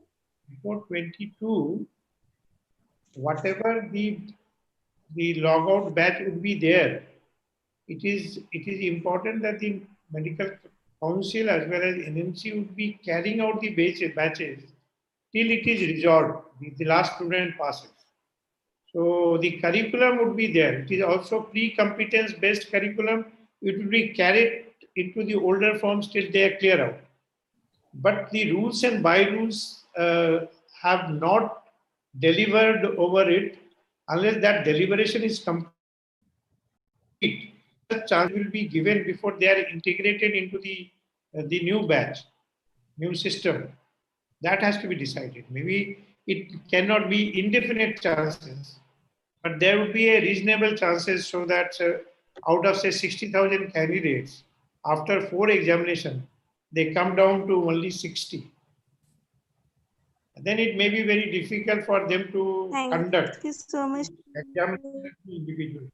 Before 22, whatever the logout batch would be there, it is important that the medical council as well as NMC would be carrying out the batches till it is resolved, the last student passes. So the curriculum would be there. It is also pre-competence based curriculum. It will be carried into the older forms till they are clear out. But the rules and by-rules have not delivered over it unless that deliberation is complete. A chance will be given before they are integrated into the new batch, new system. That has to be decided. Maybe it cannot be indefinite chances, but there would be a reasonable chances so that out of say 60,000 candidates, after 4 examinations, they come down to only 60. then it may be very difficult for them to conduct Thank you so much. examination individually.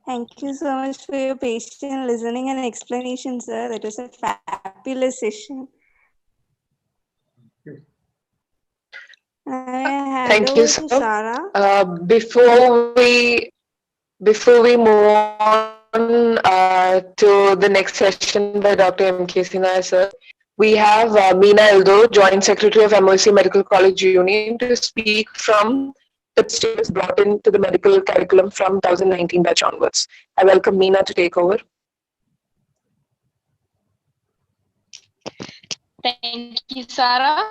Thank you so much for your patient listening and explanation, sir. That was a fabulous session. I hand Thank you, over sir. to Sarah. Before we move on to the next session by Dr. M.K. Sinha, sir, we have Meena Eldo, Joint Secretary of MOC Medical College Union, to speak from the changes brought into the medical curriculum from 2019 batch onwards. I welcome Meena to take over. Thank you, Sarah.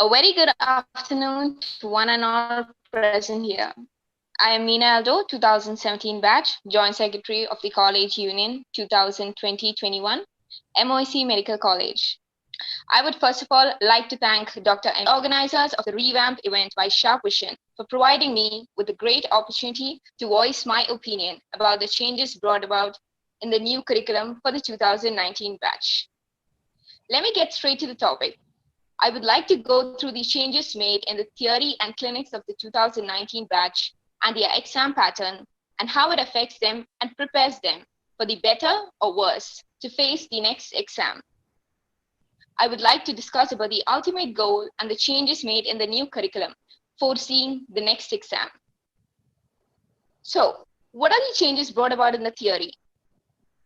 A very good afternoon to one and all present here. I am Meena Aldo, 2017 batch, Joint Secretary of the College Union 2020-21, MOC Medical College. I would first of all like to thank Dr. and organizers of the Revamp event by Sharp Vision for providing me with a great opportunity to voice my opinion about the changes brought about in the new curriculum for the 2019 batch. Let me get straight to the topic. I would like to go through the changes made in the theory and clinics of the 2019 batch and their exam pattern and how it affects them and prepares them for the better or worse to face the next exam. I would like to discuss about the ultimate goal and the changes made in the new curriculum, foreseeing the next exam. So, what are the changes brought about in the theory?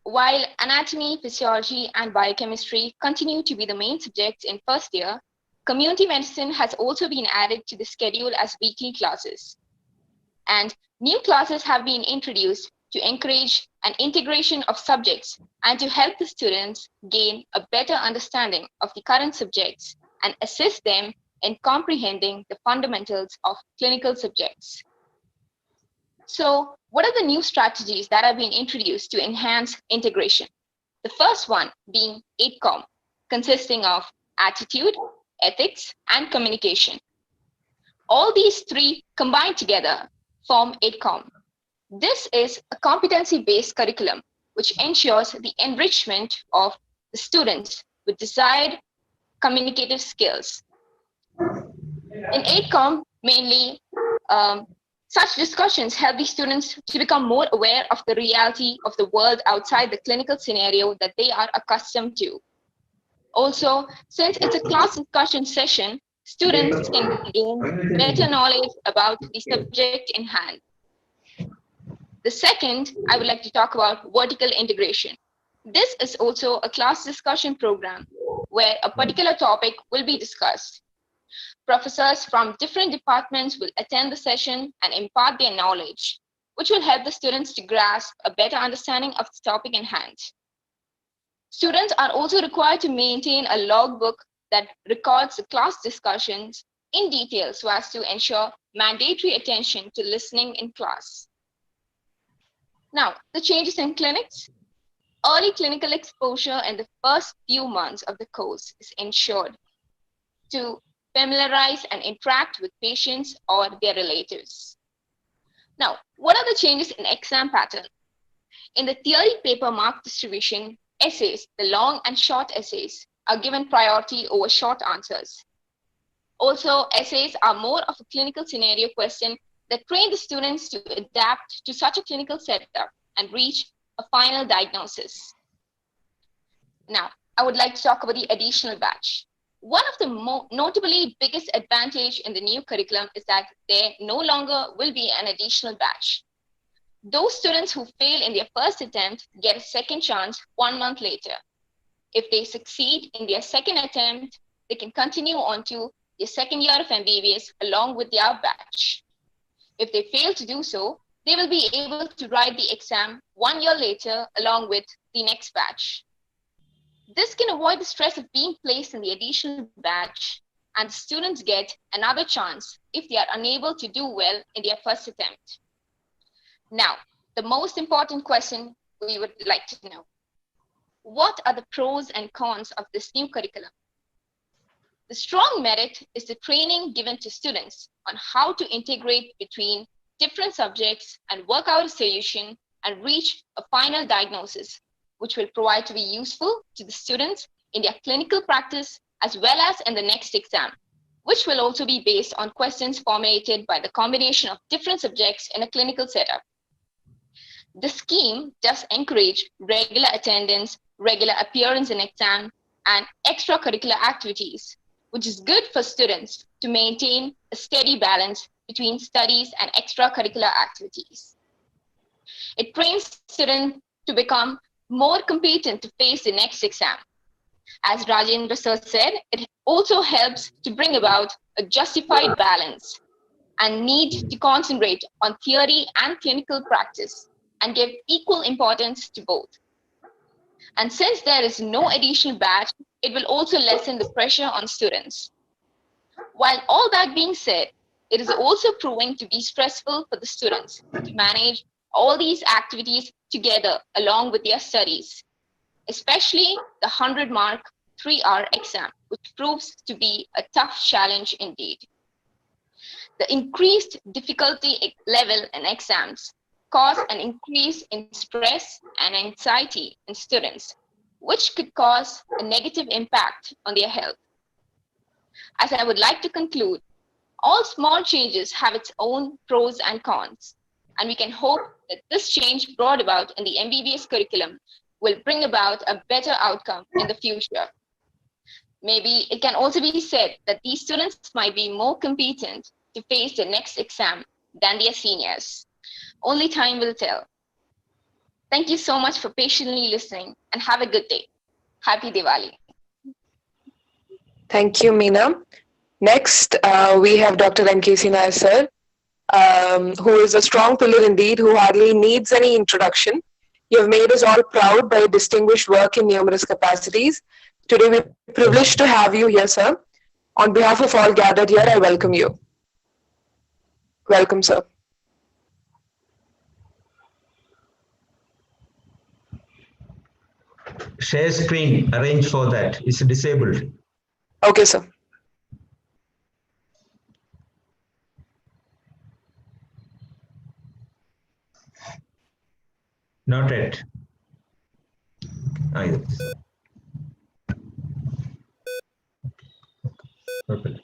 While anatomy, physiology, and biochemistry continue to be the main subjects in first year, community medicine has also been added to the schedule as weekly classes. And new classes have been introduced to encourage an integration of subjects and to help the students gain a better understanding of the current subjects and assist them in comprehending the fundamentals of clinical subjects. So, what are the new strategies that have been introduced to enhance integration? The first one being 8COM, consisting of attitude, ethics, and communication. All these three combined together form 8COM. This is a competency-based curriculum which ensures the enrichment of the students with desired communicative skills. In 8COM, mainly, such discussions help the students to become more aware of the reality of the world outside the clinical scenario that they are accustomed to. Also, since it's a class discussion session, students can gain better knowledge about the subject in hand. The second, I would like to talk about vertical integration. This is also a class discussion program where a particular topic will be discussed. Professors from different departments will attend the session and impart their knowledge, which will help the students to grasp a better understanding of the topic in hand. Students are also required to maintain a logbook that records the class discussions in detail so as to ensure mandatory attention to listening in class. Now, the changes in clinics. Early clinical exposure in the first few months of the course is ensured to familiarize and interact with patients or their relatives. Now, what are the changes in exam pattern? In the theory paper mark distribution, essays, the long and short essays, are given priority over short answers. Also, essays are more of a clinical scenario question that train the students to adapt to such a clinical setup and reach a final diagnosis. Now, I would like to talk about the additional batch. One of the notably biggest advantage in the new curriculum is that there no longer will be an additional batch. Those students who fail in their first attempt get a second chance 1 month later. If they succeed in their second attempt, they can continue on to their second year of MBBS along with their batch. If they fail to do so, they will be able to write the exam 1 year later along with the next batch. This can avoid the stress of being placed in the additional batch, and the students get another chance if they are unable to do well in their first attempt. Now, the most important question we would like to know. What are the pros and cons of this new curriculum? The strong merit is the training given to students on how to integrate between different subjects and work out a solution and reach a final diagnosis which will provide to be useful to the students in their clinical practice as well as in the next exam, which will also be based on questions formulated by the combination of different subjects in a clinical setup. The scheme does encourage regular attendance, regular appearance in exam, and extracurricular activities, which is good for students to maintain a steady balance between studies and extracurricular activities. It trains students to become more competent to face the next exam. As Rajendra sir said, it also helps to bring about a justified balance and need to concentrate on theory and clinical practice and give equal importance to both. And since there is no additional batch, it will also lessen the pressure on students. While all that being said, it is also proving to be stressful for the students to manage all these activities together along with their studies, especially the 100-mark 3-hour exam, which proves to be a tough challenge indeed. The increased difficulty level in exams cause an increase in stress and anxiety in students, which could cause a negative impact on their health. As I would like to conclude, all small changes have its own pros and cons, and we can hope that this change brought about in the MBBS curriculum will bring about a better outcome in the future. Maybe it can also be said that these students might be more competent to face the next exam than their seniors. Only time will tell. Thank you so much for patiently listening and have a good day. Happy Diwali. Thank you, Meena. Next, we have Dr. M.K. Nair sir, who is a strong pillar indeed, who hardly needs any introduction. You have made us all proud by distinguished work in numerous capacities. Today, we're privileged to have you here, sir. On behalf of all gathered here, I welcome you. Welcome, sir. Share screen, arrange for that. It's disabled. Okay, sir. Not yet. Yes. Okay.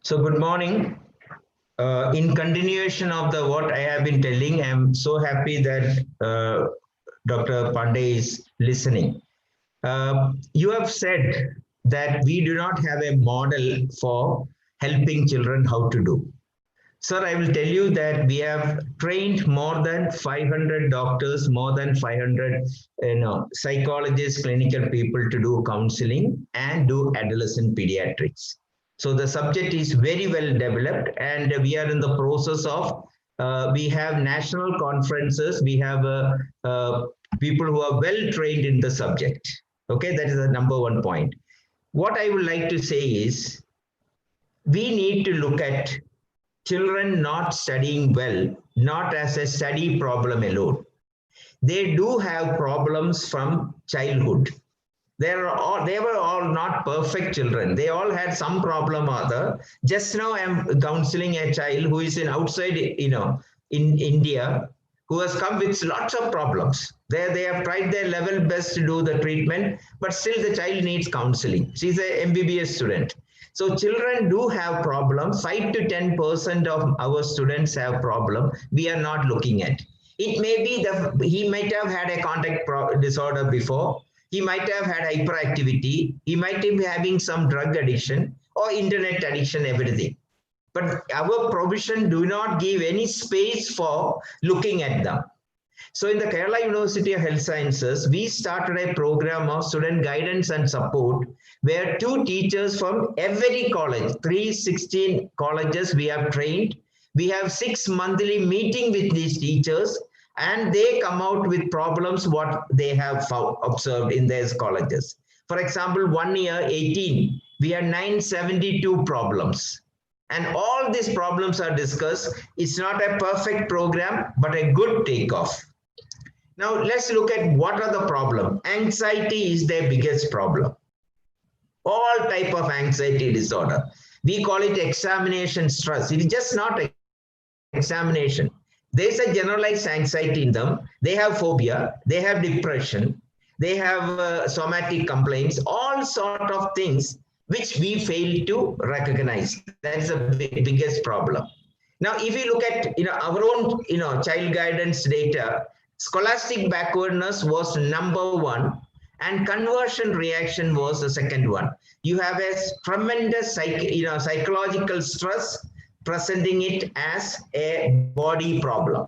So good morning. In continuation of what I have been telling, I'm so happy that Dr. Pandey is listening. You have said that we do not have a model for helping children how to do. Sir, I will tell you that we have trained more than 500 doctors, more than 500 psychologists, clinical people to do counseling and do adolescent pediatrics. So the subject is very well developed, and we are in the process of, we have national conferences, we have people who are well trained in the subject. Okay, that is the number one point. What I would like to say is, we need to look at children not studying well, not as a study problem alone. They do have problems from childhood. They were all not perfect children. They all had some problem or other. Just now I'm counseling a child who is outside, in India, who has come with lots of problems. They have tried their level best to do the treatment, but still the child needs counseling. She's an MBBS student. So children do have problems. 5 to 10% of our students have problem we are not looking at. It may be he might have had a contact disorder before. He might have had hyperactivity. He might be having some drug addiction or internet addiction, everything. But our provision do not give any space for looking at them. So in the Kerala University of Health Sciences, we started a program of student guidance and support where 2 teachers from every college, 316 colleges we have trained. We have 6 monthly meeting with these teachers, and they come out with problems what they have observed in their colleges. For example, 1 year 18, we had 972 problems. And all these problems are discussed. It's not a perfect program, but a good takeoff. Now let's look at what are the problems. Anxiety is their biggest problem. All type of anxiety disorder. We call it examination stress. It is just not examination. There's a generalized anxiety in them. They have phobia, they have depression, they have somatic complaints, all sort of things which we fail to recognize. That's the biggest problem. Now, if you look at our own child guidance data, scholastic backwardness was number 1, and conversion reaction was the second one. You have a tremendous psychological stress, presenting it as a body problem.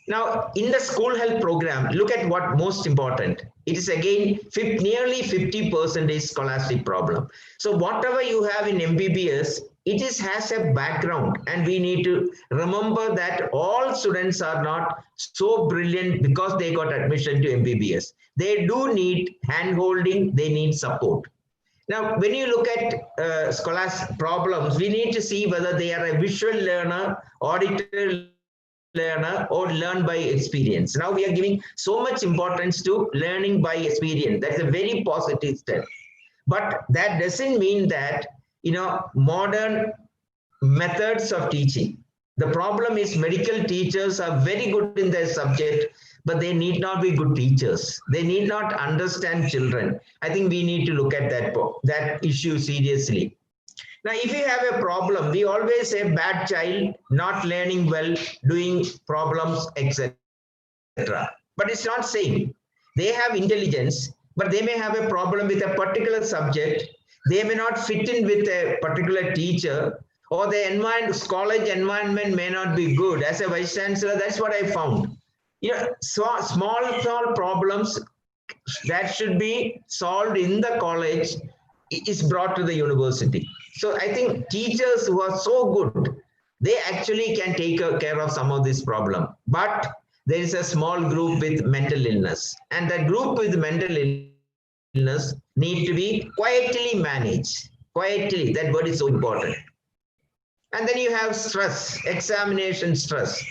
Now, in the school health program, look at what most important. It is again nearly 50% is scholastic problem. So whatever you have in MBBS, it has a background, and we need to remember that all students are not so brilliant because they got admission to MBBS. They do need hand-holding, they need support. Now, when you look at scholastic problems, we need to see whether they are a visual learner, auditory learner, or learn by experience. Now we are giving so much importance to learning by experience. That's a very positive step. But that doesn't mean that, modern methods of teaching. The problem is medical teachers are very good in their subject, but they need not be good teachers. They need not understand children. I think we need to look at that issue seriously. Now, if you have a problem, we always say bad child, not learning well, doing problems, etc. But it's not same. They have intelligence, but they may have a problem with a particular subject. They may not fit in with a particular teacher, or the college environment may not be good. As a vice chancellor, that's what I found. Small problems that should be solved in the college is brought to the university. So I think teachers who are so good, they actually can take care of some of this problem. But there is a small group with mental illness, and that group with mental illness need to be quietly managed. Quietly, that word is so important. And then you have stress, examination stress.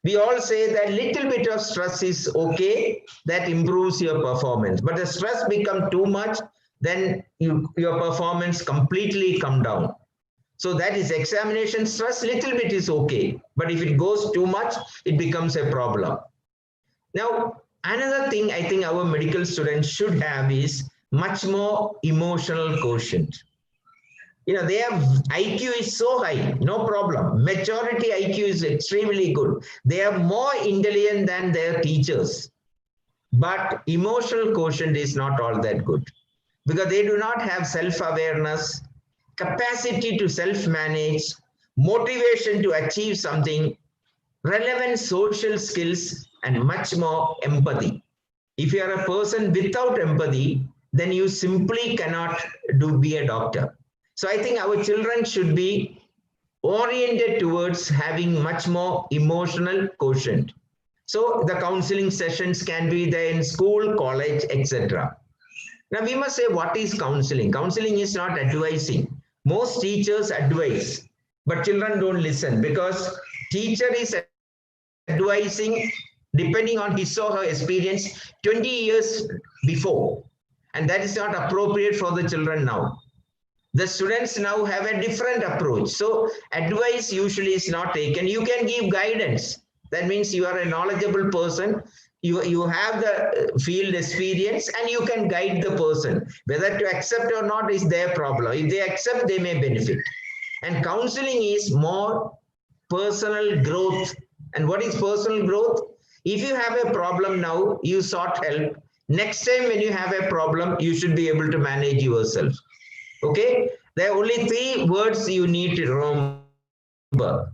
We all say that little bit of stress is okay, that improves your performance. But the stress becomes too much, then your performance completely come down. So that is examination stress, little bit is okay. But if it goes too much, it becomes a problem. Now, another thing I think our medical students should have is much more emotional quotient. Their IQ is so high, no problem. Majority IQ is extremely good. They are more intelligent than their teachers. But emotional quotient is not all that good, because they do not have self-awareness, capacity to self-manage, motivation to achieve something, relevant social skills, and much more empathy. If you are a person without empathy, then you simply cannot be a doctor. So I think our children should be oriented towards having much more emotional quotient. So the counseling sessions can be there in school, college, etc. Now we must say, what is counseling? Counseling is not advising. Most teachers advise, but children don't listen, because teacher is advising depending on his or her experience 20 years before. And that is not appropriate for the children now. The students now have a different approach. So advice usually is not taken. You can give guidance. That means you are a knowledgeable person. You have the field experience, and you can guide the person. Whether to accept or not is their problem. If they accept, they may benefit. And counseling is more personal growth. And what is personal growth? If you have a problem now, you sought help. Next time when you have a problem, you should be able to manage yourself. Okay? There are only 3 words you need to remember.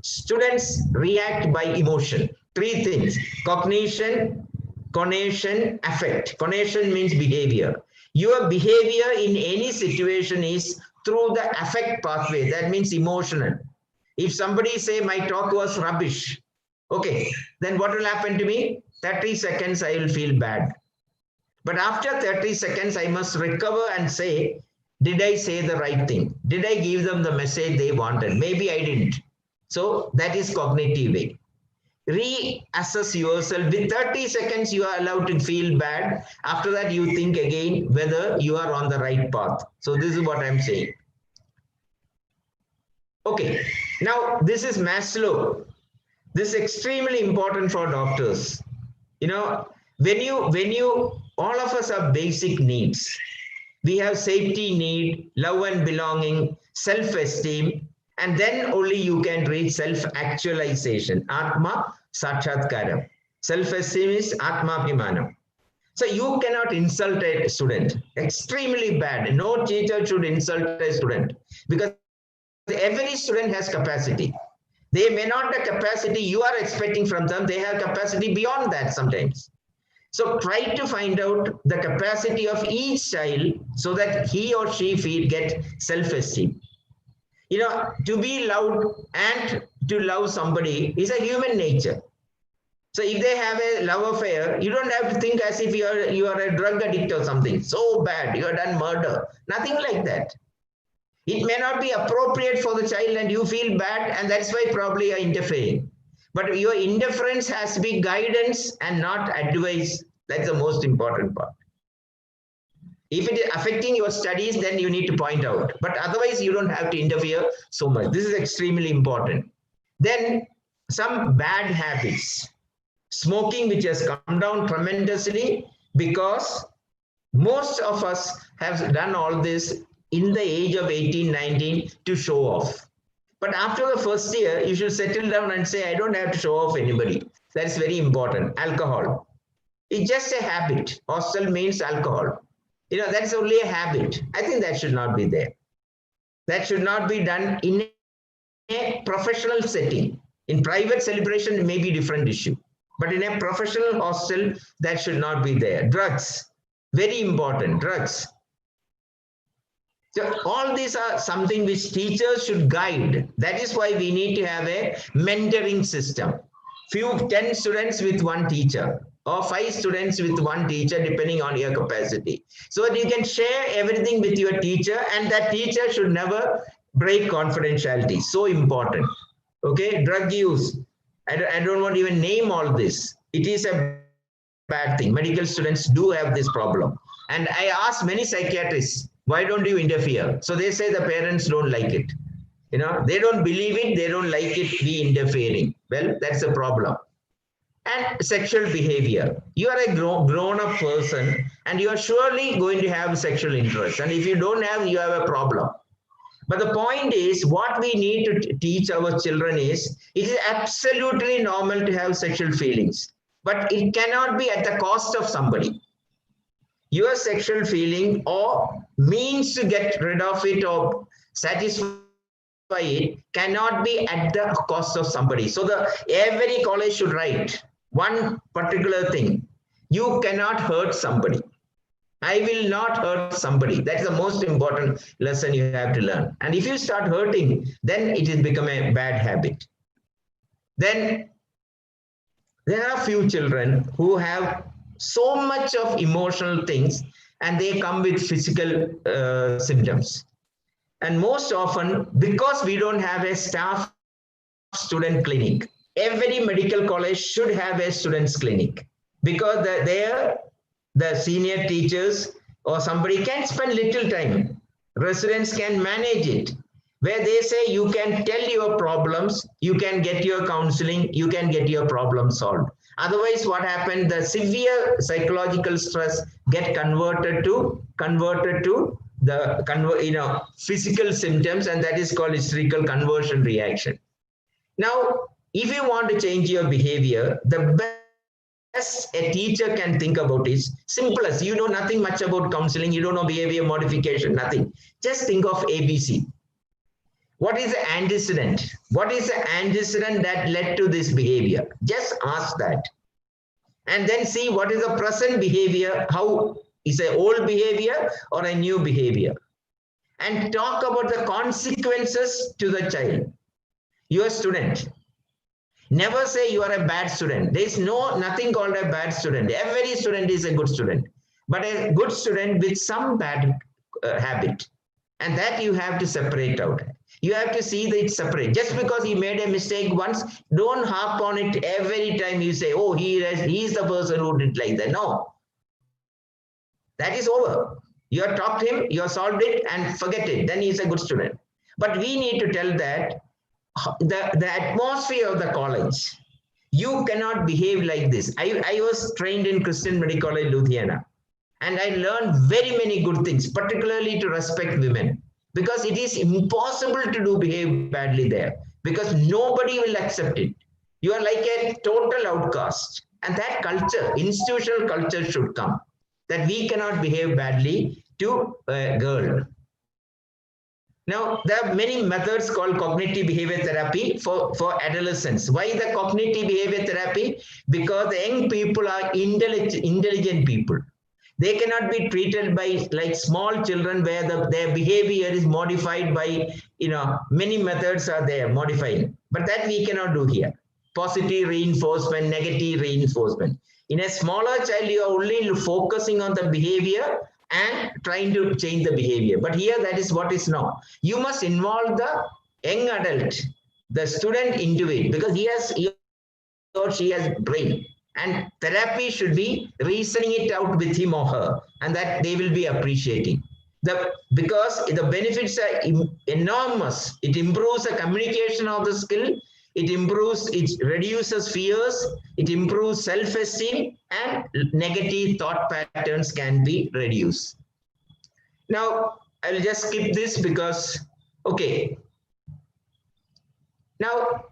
Students react by emotion. 3 things: cognition, conation, affect. Conation means behavior. Your behavior in any situation is through the affect pathway. That means emotional. If somebody say my talk was rubbish, okay, then what will happen to me? 30 seconds I will feel bad. But after 30 seconds, I must recover and say, did I say the right thing? Did I give them the message they wanted? Maybe I didn't. So that is cognitive way. Reassess yourself. With 30 seconds, you are allowed to feel bad. After that, you think again whether you are on the right path. So this is what I'm saying. Okay, now this is Maslow. This is extremely important for doctors. You know, when you, all of us have basic needs. We have safety need, love and belonging, self-esteem, and then only you can reach self-actualization. Atma Sakshatkaram. Self-esteem is Atma Bhimanam. So you cannot insult a student. Extremely bad. No teacher should insult a student because every student has capacity. They may not have capacity you are expecting from them. They have capacity beyond that sometimes. So try to find out the capacity of each child so that he or she get self-esteem. You know, to be loved and to love somebody is a human nature. So if they have a love affair, you don't have to think as if you are a drug addict or something. So bad, you have done murder. Nothing like that. It may not be appropriate for the child and you feel bad, and that's why probably you're interfering. But your interference has to be guidance and not advice. That's the most important part. If it is affecting your studies, then you need to point out. But otherwise, you don't have to interfere so much. This is extremely important. Then some bad habits. Smoking, which has come down tremendously because most of us have done all this in the age of 18, 19 to show off. But after the first year, you should settle down and say, I don't have to show off anybody. That's very important. Alcohol. It's just a habit. Hostel means alcohol. You know, that's only a habit. I think that should not be there. That should not be done in a professional setting. In private celebration, it may be a different issue. But in a professional hostel, that should not be there. Drugs, very important, drugs. So all these are something which teachers should guide. That is why we need to have a mentoring system. 10 students with one teacher or 5 students with one teacher, depending on your capacity. So that you can share everything with your teacher, and that teacher should never break confidentiality. So important. Okay, drug use. I don't want to even name all this. It is a bad thing. Medical students do have this problem. And I asked many psychiatrists, why don't you interfere? So they say the parents don't like it. You know, they don't believe it, they don't like it, we interfering. Well, that's a problem. And sexual behavior. You are a grown-up person and you are surely going to have sexual interest. And if you don't have, you have a problem. But the point is, what we need to teach our children is, it is absolutely normal to have sexual feelings, but it cannot be at the cost of somebody. Your sexual feeling or means to get rid of it or satisfy it cannot be at the cost of somebody. So every college should write one particular thing. You cannot hurt somebody. I will not hurt somebody. That's the most important lesson you have to learn. And if you start hurting, then it will become a bad habit. Then there are few children who have so much of emotional things and they come with physical symptoms. And most often, because we don't have a staff student clinic, every medical college should have a students clinic, because the senior teachers or somebody can spend little time. Residents can manage it, where they say you can tell your problems, you can get your counseling, you can get your problem solved. Otherwise, what happened? The severe psychological stress get converted to the physical symptoms, and that is called hysterical conversion reaction. Now, if you want to change your behavior, the best a teacher can think about is simplest. You know nothing much about counseling, you don't know behavior modification, nothing. Just think of ABC. What is the antecedent? What is the antecedent that led to this behavior? Just ask that. And then see what is the present behavior, how is an old behavior or a new behavior. And talk about the consequences to the child, your student. Never say you are a bad student. There is nothing called a bad student. Every student is a good student, but a good student with some bad habit. And that you have to separate out. You have to see that it's separate. Just because he made a mistake once, don't harp on it every time you say, oh, he's the person who did like that. No. That is over. You have taught him, you have solved it, and forget it. Then he's a good student. But we need to tell that the atmosphere of the college. You cannot behave like this. I was trained in Christian Medical College, Ludhiana, and I learned very many good things, particularly to respect women, because it is impossible to behave badly there, because nobody will accept it. You are like a total outcast. And that culture, institutional culture should come, that we cannot behave badly to a girl. Now, there are many methods called cognitive behavior therapy for adolescents. Why the cognitive behavior therapy? Because the young people are intelligent people. They cannot be treated by like small children where their behavior is modified by, many methods are there modifying. But that we cannot do here. Positive reinforcement, negative reinforcement. In a smaller child, you are only focusing on the behavior and trying to change the behavior. But here, that is what is now. You must involve the young adult, the student into it, because he or she has brain. And therapy should be reasoning it out with him or her, and that they will be appreciating. Because the benefits are enormous. It improves the communication of the skill. It reduces fears, it improves self-esteem, and negative thought patterns can be reduced. Now, I'll just skip this because, okay. Now,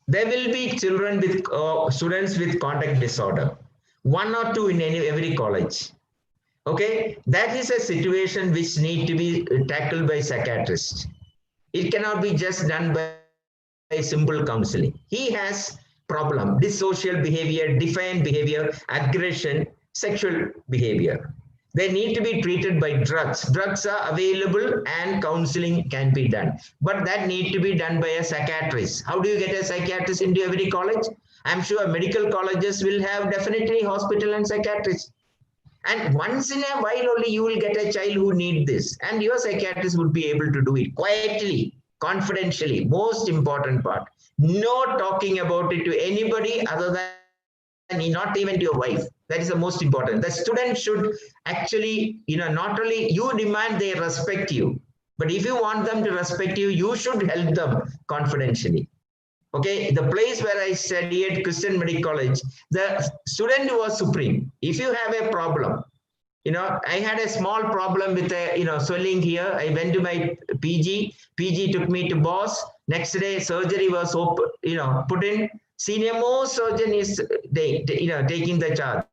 there will be children with students with conduct disorder, 1 or 2 in every college. Okay, that is a situation which needs to be tackled by psychiatrists. It cannot be just done by simple counseling. He has problem, dissocial behavior, defiant behavior, aggression, sexual behavior. They need to be treated by drugs. Drugs are available and counseling can be done. But that needs to be done by a psychiatrist. How do you get a psychiatrist into every college? I'm sure medical colleges will have definitely hospital and psychiatrists. And once in a while only you will get a child who needs this. And your psychiatrist would be able to do it quietly, confidentially. Most important part. No talking about it to anybody other than not even to your wife. That is the most important. The student should actually, not only you demand they respect you, but if you want them to respect you, you should help them confidentially. Okay, the place where I studied Christian Medical College, the student was supreme. If you have a problem, I had a small problem with a, swelling here. I went to my PG. PG took me to boss. Next day, surgery was put in. Senior most surgeon is taking the charge.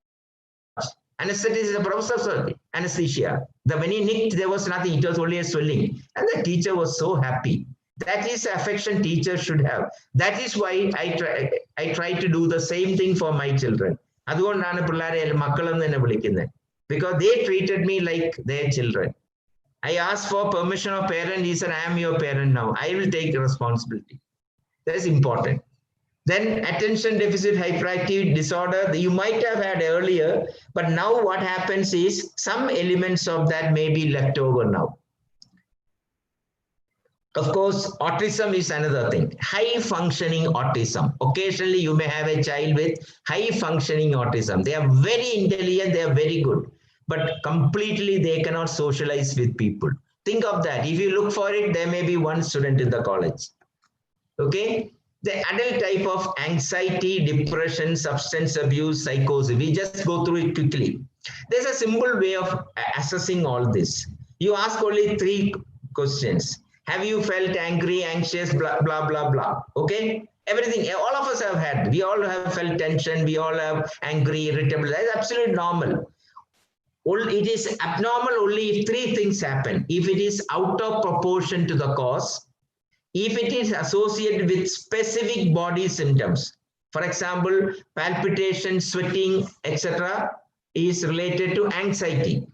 Anesthesia is a professor of surgery. Anesthesia. When he nicked, there was nothing. It was only a swelling. And the teacher was so happy. That is the affection teachers should have. That is why I try to do the same thing for my children. Because they treated me like their children. I asked for permission of parent. He said, I am your parent now. I will take responsibility. That is important. Then attention deficit hyperactive disorder, you might have had earlier, but now what happens is some elements of that may be left over now. Of course, autism is another thing. High functioning autism. Occasionally, you may have a child with high functioning autism. They are very intelligent, they are very good, but completely they cannot socialize with people. Think of that. If you look for it, there may be one student in the college. Okay? The adult type of anxiety, depression, substance abuse, psychosis. We just go through it quickly. There's a simple way of assessing all this. You ask only 3 questions. Have you felt angry, anxious, blah, blah, blah, blah. Okay? Everything, all of us have had. We all have felt tension. We all have angry, irritable. That's absolutely normal. It is abnormal only if 3 things happen. If it is out of proportion to the cause, if it is associated with specific body symptoms, for example, palpitation, sweating, etc., is related to anxiety.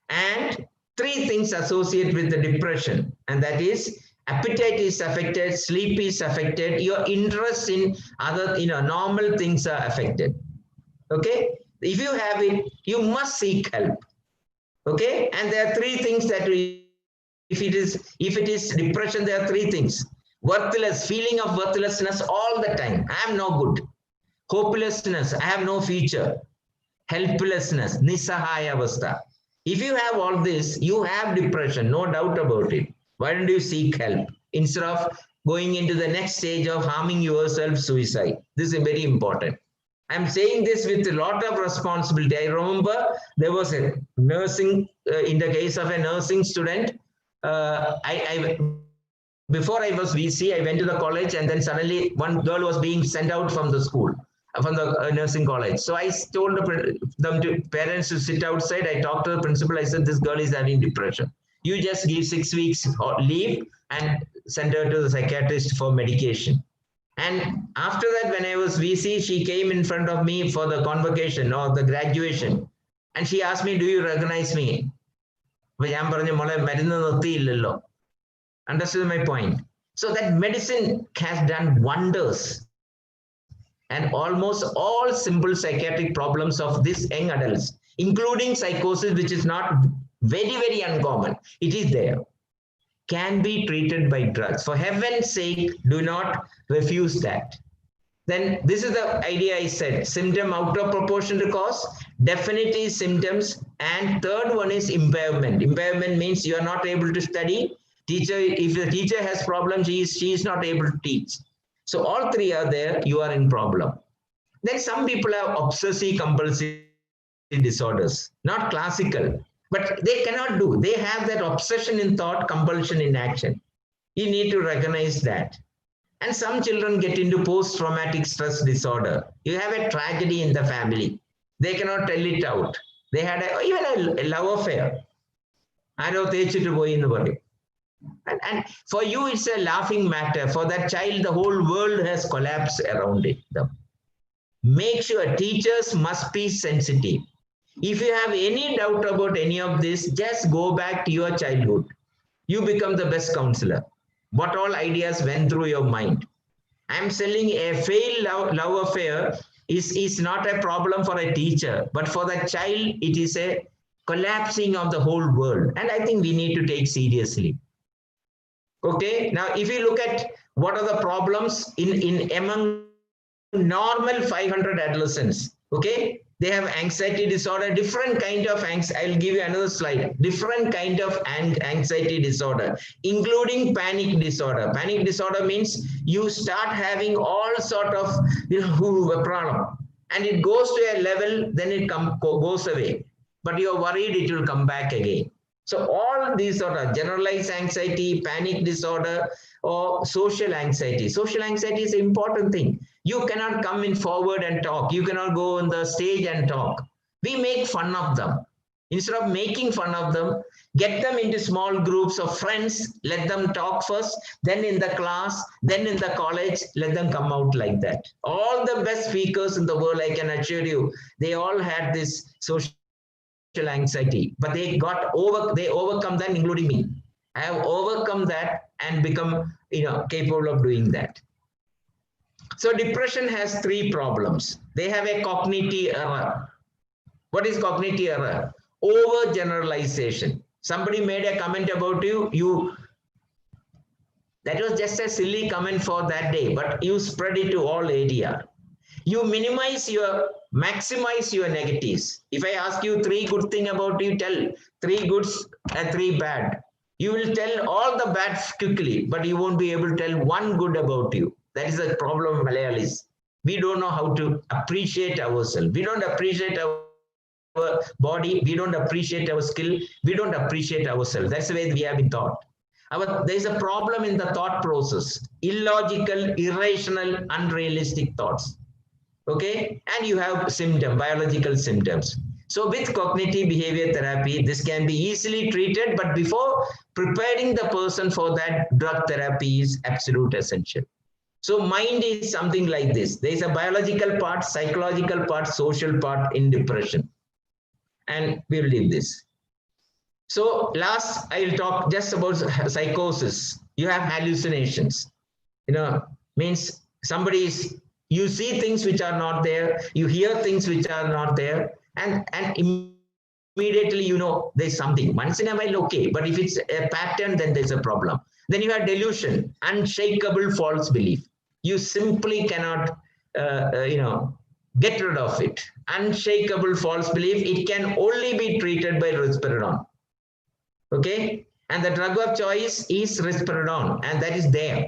And 3 things associated with the depression, and that is appetite is affected, sleep is affected, your interest in other, normal things are affected. Okay? If you have it, you must seek help. Okay? And there are 3 things that if it is depression, there are 3 things. Worthless, feeling of worthlessness all the time. I am no good. Hopelessness, I have no future. Helplessness, nisahaya avastha. If you have all this, you have depression, no doubt about it. Why don't you seek help instead of going into the next stage of harming yourself, suicide? This is very important. I'm saying this with a lot of responsibility. I remember there was a nursing, in the case of a nursing student, before I was VC, I went to the college, and then suddenly one girl was being sent out from the school, from the nursing college. So I told the parents to sit outside. I talked to the principal. I said, this girl is having depression. You just give 6 weeks leave and send her to the psychiatrist for medication. And after that, when I was VC, she came in front of me for the convocation or the graduation. And she asked me, do you recognize me? Understood my point? So that medicine has done wonders. And almost all simple psychiatric problems of these young adults, including psychosis, which is not very, very uncommon, it is there, can be treated by drugs. For heaven's sake, do not refuse that. Then this is the idea I said, symptom out of proportion to cause, definitely symptoms. And third one is impairment. Impairment means you are not able to study. Teacher, if the teacher has problems, she is not able to teach. So all three are there, you are in problem. Then some people have obsessive compulsive disorders, not classical, but they cannot do. They have that obsession in thought, compulsion in action. You need to recognize that. And some children get into post-traumatic stress disorder. You have a tragedy in the family. They cannot tell it out. They had even a love affair. I don't teach you to go in the body. And for you, it's a laughing matter. For that child, the whole world has collapsed around it. Make sure teachers must be sensitive. If you have any doubt about any of this, just go back to your childhood. You become the best counselor. What all ideas went through your mind? I'm selling a failed love affair is not a problem for a teacher, but for the child, it is a collapsing of the whole world. And I think we need to take seriously. Okay, now if you look at what are the problems in among normal 500 adolescents, okay, they have anxiety disorder, different kind of anxiety. I'll give you another slide. Different kind of anxiety disorder, including panic disorder. Panic disorder means you start having all sort of a problem, and it goes to a level, then it goes away. But you're worried it will come back again. So all these sort of generalized anxiety, panic disorder, or social anxiety. Social anxiety is an important thing. You cannot come in forward and talk. You cannot go on the stage and talk. We make fun of them. Instead of making fun of them, get them into small groups of friends, let them talk first, then in the class, then in the college, let them come out like that. All the best speakers in the world, I can assure you, they all had this social anxiety, but they overcome that, including me. I have overcome that and become capable of doing that. So depression has three problems. They have a cognitive error. What is cognitive error? Overgeneralization. Somebody made a comment about you. That was just a silly comment for that day, but you spread it to all area. You maximize your negatives. If I ask you 3 good things about you, tell 3 goods and 3 bad. You will tell all the bad quickly, but you won't be able to tell 1 good about you. That is the problem of Malayalis. We don't know how to appreciate ourselves. We don't appreciate our body. We don't appreciate our skill. We don't appreciate ourselves. That's the way we have been taught. There is a problem in the thought process. Illogical, irrational, unrealistic thoughts. Okay, and you have biological symptoms. So with cognitive behavior therapy, this can be easily treated, but before preparing the person for that, drug therapy is absolute essential. So mind is something like this. There is a biological part, psychological part, social part in depression. And we'll leave this. So last, I will talk just about psychosis. You have hallucinations. Means somebody is, you see things which are not there, you hear things which are not there, and immediately there's something. Once in a while, okay, but if it's a pattern, then there's a problem. Then you have delusion, unshakable false belief. You simply cannot, get rid of it. Unshakable false belief, it can only be treated by risperidone. Okay, And the drug of choice is risperidone, and that is there.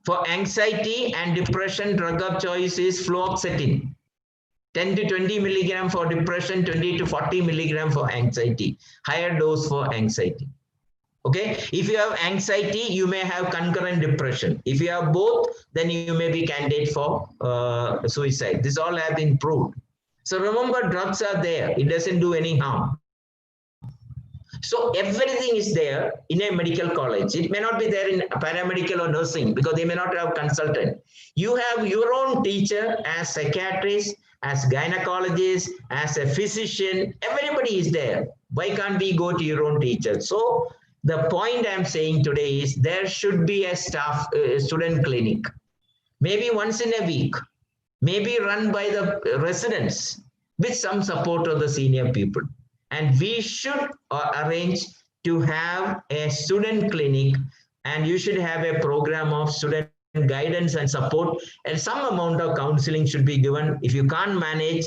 For anxiety and depression, drug of choice is fluoxetine. 10 to 20 milligram for depression, 20 to 40 milligram for anxiety. Higher dose for anxiety. Okay, if you have anxiety, you may have concurrent depression. If you have both, then you may be candidate for suicide. This all have been proved. So remember, drugs are there. It doesn't do any harm. So everything is there in a medical college. It may not be there in paramedical or nursing because they may not have consultant. You have your own teacher as psychiatrist, as gynecologist, as a physician. Everybody is there. Why can't we go to your own teacher? So the point I'm saying today is there should be a student clinic, maybe once in a week, maybe run by the residents with some support of the senior people. And we should arrange to have a student clinic, and you should have a program of student guidance and support, and some amount of counseling should be given. If you can't manage,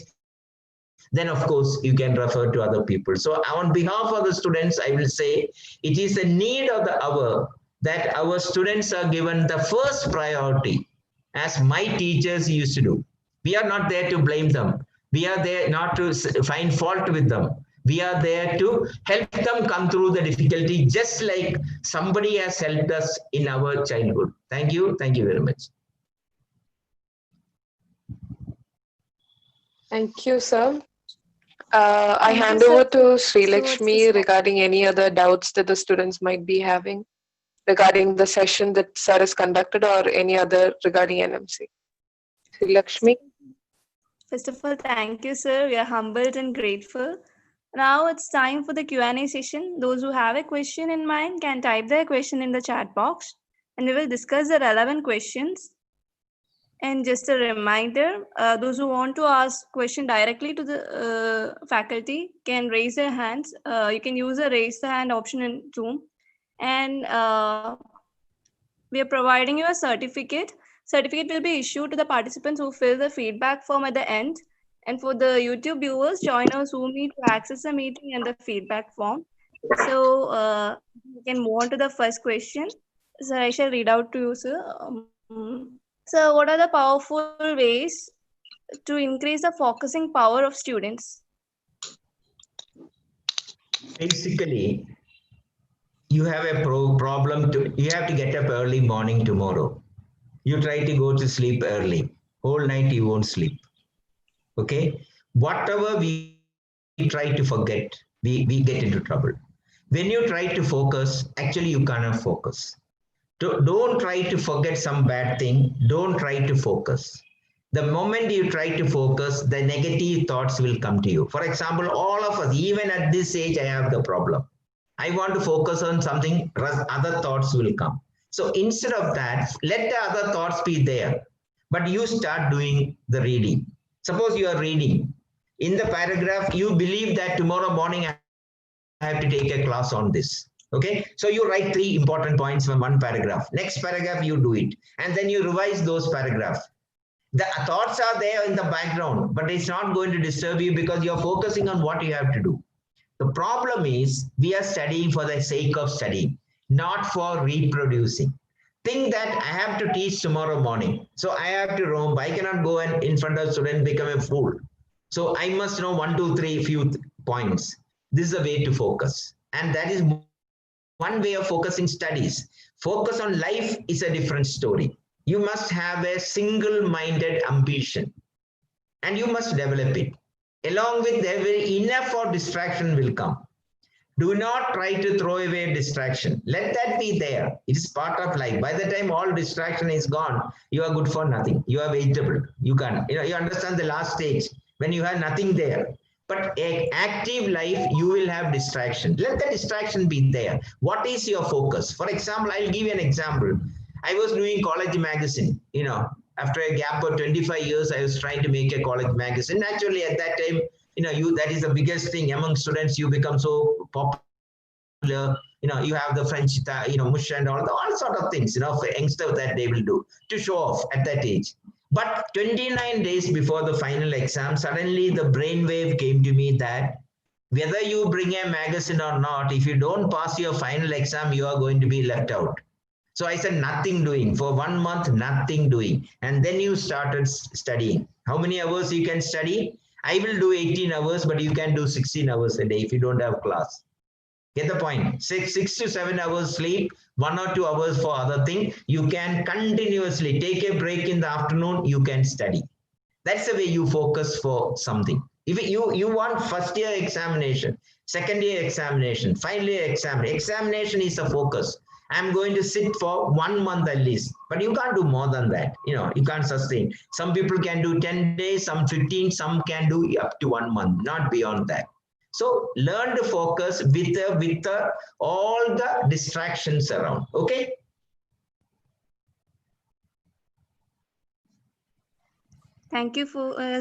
then of course you can refer to other people. So on behalf of the students, I will say it is a need of the hour that our students are given the first priority, as my teachers used to do. We are not there to blame them. We are there not to find fault with them. We are there to help them come through the difficulty, just like somebody has helped us in our childhood. Thank you. Thank you very much. Thank you, sir. I hand over to Sri Lakshmi regarding any other doubts that the students might be having regarding the session that sir has conducted, or any other regarding NMC. Sri Lakshmi. First of all, thank you, sir. We are humbled and grateful. Now it's time for the Q&A session. Those who have a question in mind can type their question in the chat box, and we will discuss the relevant questions. And just a reminder, those who want to ask question directly to the faculty can raise their hands. You can use the raise the hand option in Zoom. And we are providing you a certificate. Certificate will be issued to the participants who fill the feedback form at the end. And for the YouTube viewers, join our Zoom meet to access the meeting and the feedback form. So we can move on to the first question. So I shall read out to you, sir. So what are the powerful ways to increase the focusing power of students? Basically, you have a problem. You have to get up early morning tomorrow. You try to go to sleep early. Whole night you won't sleep. Okay, whatever we try to forget, we get into trouble. When you try to focus, actually you cannot focus. Don't try to forget some bad thing. Don't try to focus. The moment you try to focus, the negative thoughts will come to you. For example, all of us, even at this age, I have the problem. I want to focus on something, other thoughts will come. So instead of that, let the other thoughts be there, but you start doing the reading. Suppose you are reading. In the paragraph, you believe that tomorrow morning I have to take a class on this. Okay, so you write 3 important points from one paragraph. Next paragraph, you do it. And then you revise those paragraphs. The thoughts are there in the background, but it's not going to disturb you because you're focusing on what you have to do. The problem is we are studying for the sake of studying, not for reproducing. Think that I have to teach tomorrow morning. So I have to roam. I cannot go and in front of students become a fool. So I must know 1, 2, 3 few points. This is a way to focus. And that is one way of focusing studies. Focus on life is a different story. You must have a single-minded ambition and you must develop it. Along with enough for distraction will come. Do not try to throw away distraction. Let that be there. It is part of life. By the time all distraction is gone, you are good for nothing. You are vegetable. You can't. You understand the last stage when you have nothing there. But an active life, you will have distraction. Let the distraction be there. What is your focus? For example, I'll give you an example. I was doing college magazine. After a gap of 25 years, I was trying to make a college magazine. Naturally, at that time, that is the biggest thing among students. You become so popular. You have the French, mush and all sort of things. For youngsters that they will do to show off at that age. But 29 days before the final exam, suddenly the brainwave came to me that whether you bring a magazine or not, if you don't pass your final exam, you are going to be left out. So I said nothing doing. For 1 month, nothing doing. And then you started studying. How many hours you can study? I will do 18 hours, but you can do 16 hours a day if you don't have class. Get the point? 6 to 7 hours sleep, 1 or 2 hours for other thing. You can continuously take a break in the afternoon, you can study. That's the way you focus for something. If you want first year examination, second year examination, final year examination is a focus. I'm going to sit for 1 month at least, but you can't do more than that. You can't sustain. Some people can do 10 days, some 15, some can do up to 1 month, not beyond that. So learn to focus with all the distractions around. Okay. Thank you,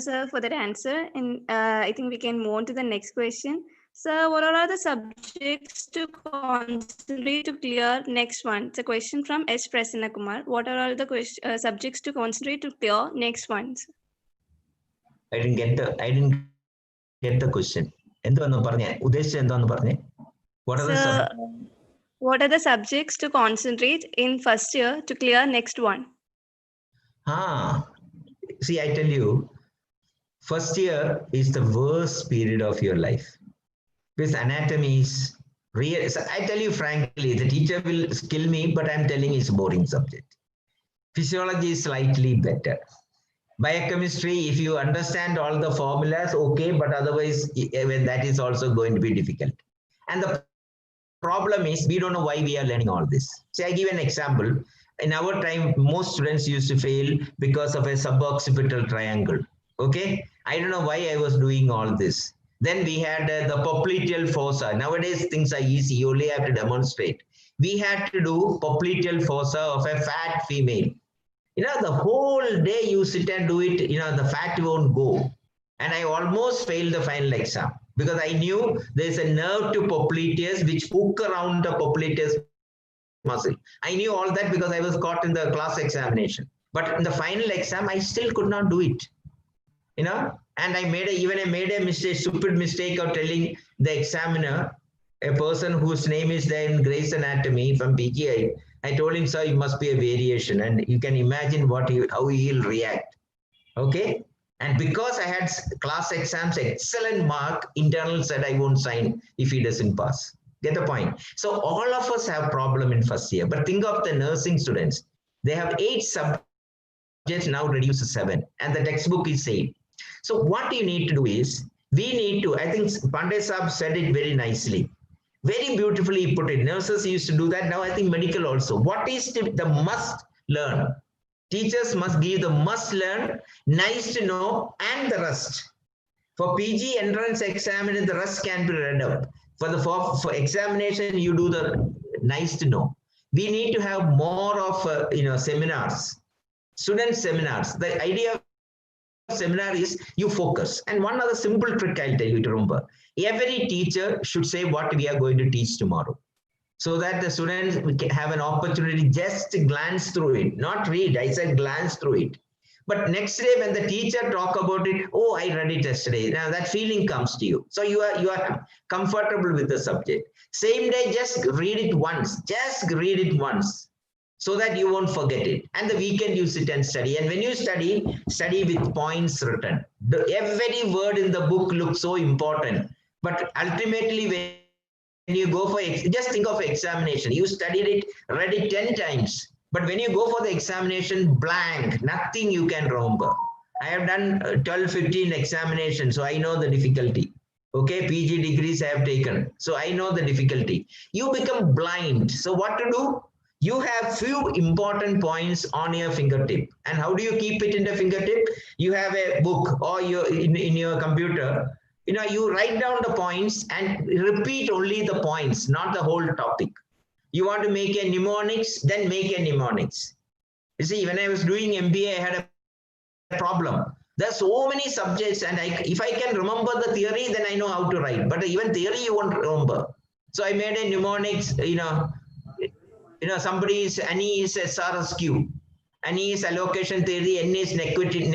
sir, for that answer. And I think we can move on to the next question. Sir, what are the subjects to concentrate to clear? Next one. It's a question from S. Prasanna Kumar. What are all the subjects to concentrate to clear? Next ones. I didn't get the question. What are the subjects to concentrate in first year to clear next one? See, I tell you, first year is the worst period of your life. Because anatomy is real. I tell you frankly, the teacher will kill me, but I'm telling it's a boring subject. Physiology is slightly better. Biochemistry, if you understand all the formulas, okay, but otherwise that is also going to be difficult. And the problem is we don't know why we are learning all this. See, I give an example. In our time, most students used to fail because of a suboccipital triangle. Okay, I don't know why I was doing all this. Then we had the popliteal fossa. Nowadays things are easy. You only have to demonstrate. We had to do popliteal fossa of a fat female. The whole day you sit and do it, the fat won't go. And I almost failed the final exam because I knew there's a nerve to popliteus which hook around the popliteus muscle. I knew all that because I was caught in the class examination. But in the final exam, I still could not do it. And I made a stupid mistake of telling the examiner, a person whose name is there in Grey's Anatomy from PGI. I told him, sir, it must be a variation, and you can imagine how he'll react. Okay. And because I had class exams, excellent mark, internal said I won't sign if he doesn't pass. Get the point? So all of us have problem in first year, but think of the nursing students. They have 8 subjects, now reduced to 7, and the textbook is 8. So what you need to do is, I think Pandey Saab said it very nicely. Very beautifully put it. Nurses used to do that. Now I think medical also. What is the must learn? Teachers must give the must learn, nice to know, and the rest. For PG entrance examination, the rest can be read up. For examination, you do the nice to know. We need to have more of seminars, student seminars. The idea of seminar is you focus. And one other simple trick I'll tell you to remember. Every teacher should say what we are going to teach tomorrow, so that the students have an opportunity just to glance through it, not read. I said glance through it. But next day when the teacher talk about it, oh, I read it yesterday. Now that feeling comes to you. So you are comfortable with the subject. Same day, just read it once. Just read it once, so that you won't forget it. And the weekend you sit and study. And when you study with points written. Every word in the book looks so important. But ultimately, when you go for, just think of examination. You studied it, read it 10 times. But when you go for the examination, blank, nothing you can remember. I have done 12, 15 examinations, so I know the difficulty. Okay, PG degrees I have taken, so I know the difficulty. You become blind. So what to do? You have few important points on your fingertip. And how do you keep it in the fingertip? You have a book or in your computer. You write down the points and repeat only the points, not the whole topic. You want to make a mnemonics, then make a mnemonics. You see, when I was doing MBA, I had a problem. There are so many subjects, and if I can remember the theory, then I know how to write. But even theory, you won't remember. So I made a mnemonics, somebody is, Ani is SRSQ. Ani is allocation theory, N is networking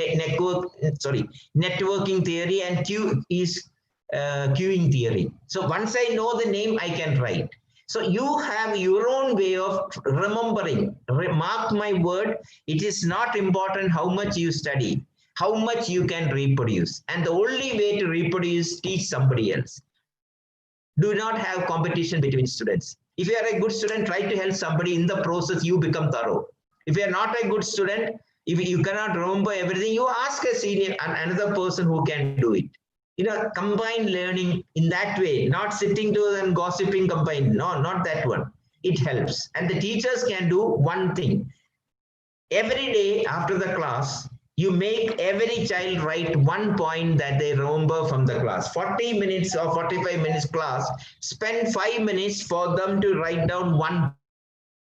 theory, and Q is queuing theory. So once I know the name, I can write. So you have your own way of remembering. Mark my word, it is not important how much you study, how much you can reproduce. And the only way to reproduce, teach somebody else. Do not have competition between students. If you are a good student, try to help somebody. In the process, you become thorough. If you are not a good student, if you cannot remember everything, you ask a senior and another person who can do it. Combine learning in that way, not sitting to and gossiping combined. No, not that one. It helps. And the teachers can do one thing. Every day after the class, you make every child write one point that they remember from the class. 40 minutes or 45 minutes class, spend 5 minutes for them to write down one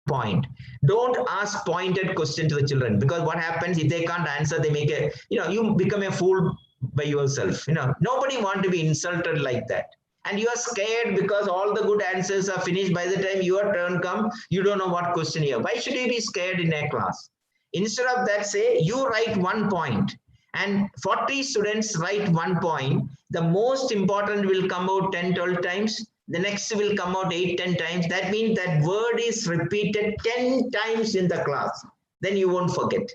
point. Don't ask pointed question to the children, because what happens if they can't answer, they make a, you become a fool by yourself. Nobody want to be insulted like that. And you are scared because all the good answers are finished. By the time your turn comes, you don't know what question you have. Why should you be scared in a class? Instead of that, say you write one point and 40 students write one point. The most important will come out 10, 12 times. The next will come out 8, 10 times. That means that word is repeated 10 times in the class. Then you won't forget.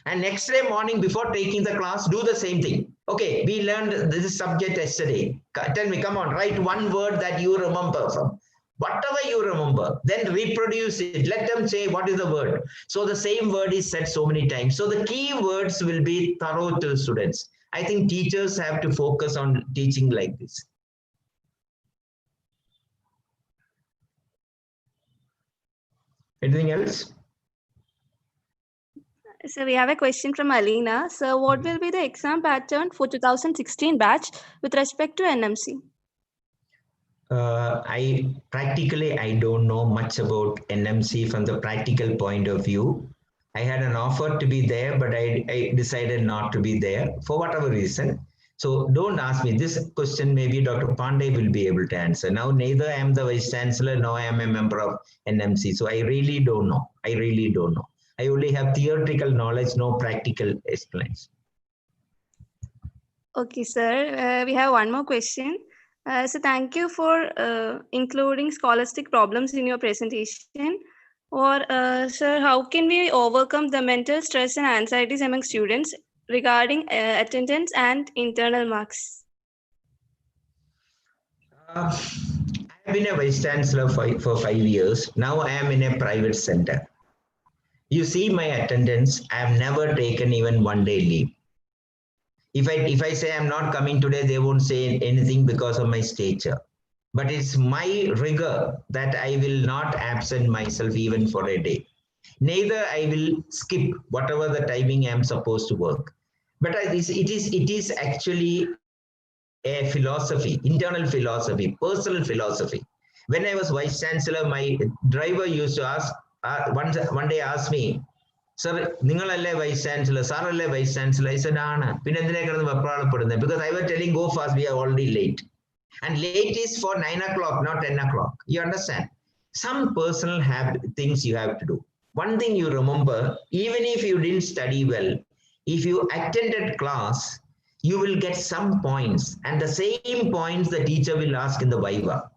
And next day morning before taking the class, do the same thing. Okay, we learned this subject yesterday. Tell me, come on, write one word that you remember from. Whatever you remember, then reproduce it. Let them say what is the word. So the same word is said so many times. So the key words will be thorough to students. I think teachers have to focus on teaching like this. Anything else? So we have a question from Alina. So what will be the exam pattern for 2016 batch with respect to NMC? I don't know much about NMC from the practical point of view. I had an offer to be there, but I decided not to be there for whatever reason. So don't ask me this question. Maybe Dr. Pandey will be able to answer. Now, neither I am the Vice Chancellor, nor I am a member of NMC. So I really don't know. I only have theoretical knowledge, no practical explanation. Okay, sir. We have one more question. So thank you for including scholastic problems in your presentation. Or, sir, how can we overcome the mental stress and anxieties among students regarding attendance and internal marks? I have been a Vice Chancellor for 5 years. Now I am in a private center. You see my attendance, I have never taken even one day leave. If I say I'm not coming today, they won't say anything because of my stature. But it's my rigor that I will not absent myself even for a day. Neither I will skip whatever the timing I'm supposed to work. But it is actually a philosophy, internal philosophy, personal philosophy. When I was Vice Chancellor, my driver used to ask, one day asked me, sir, Ningalalle Vice Chancellor, Saralle Vice Chancellor. I said, because I was telling, go fast, we are already late. And late is for 9 o'clock, not 10 o'clock. You understand? Some personal things you have to do. One thing you remember, even if you didn't study well, if you attended class, you will get some points. And the same points the teacher will ask in the Viva.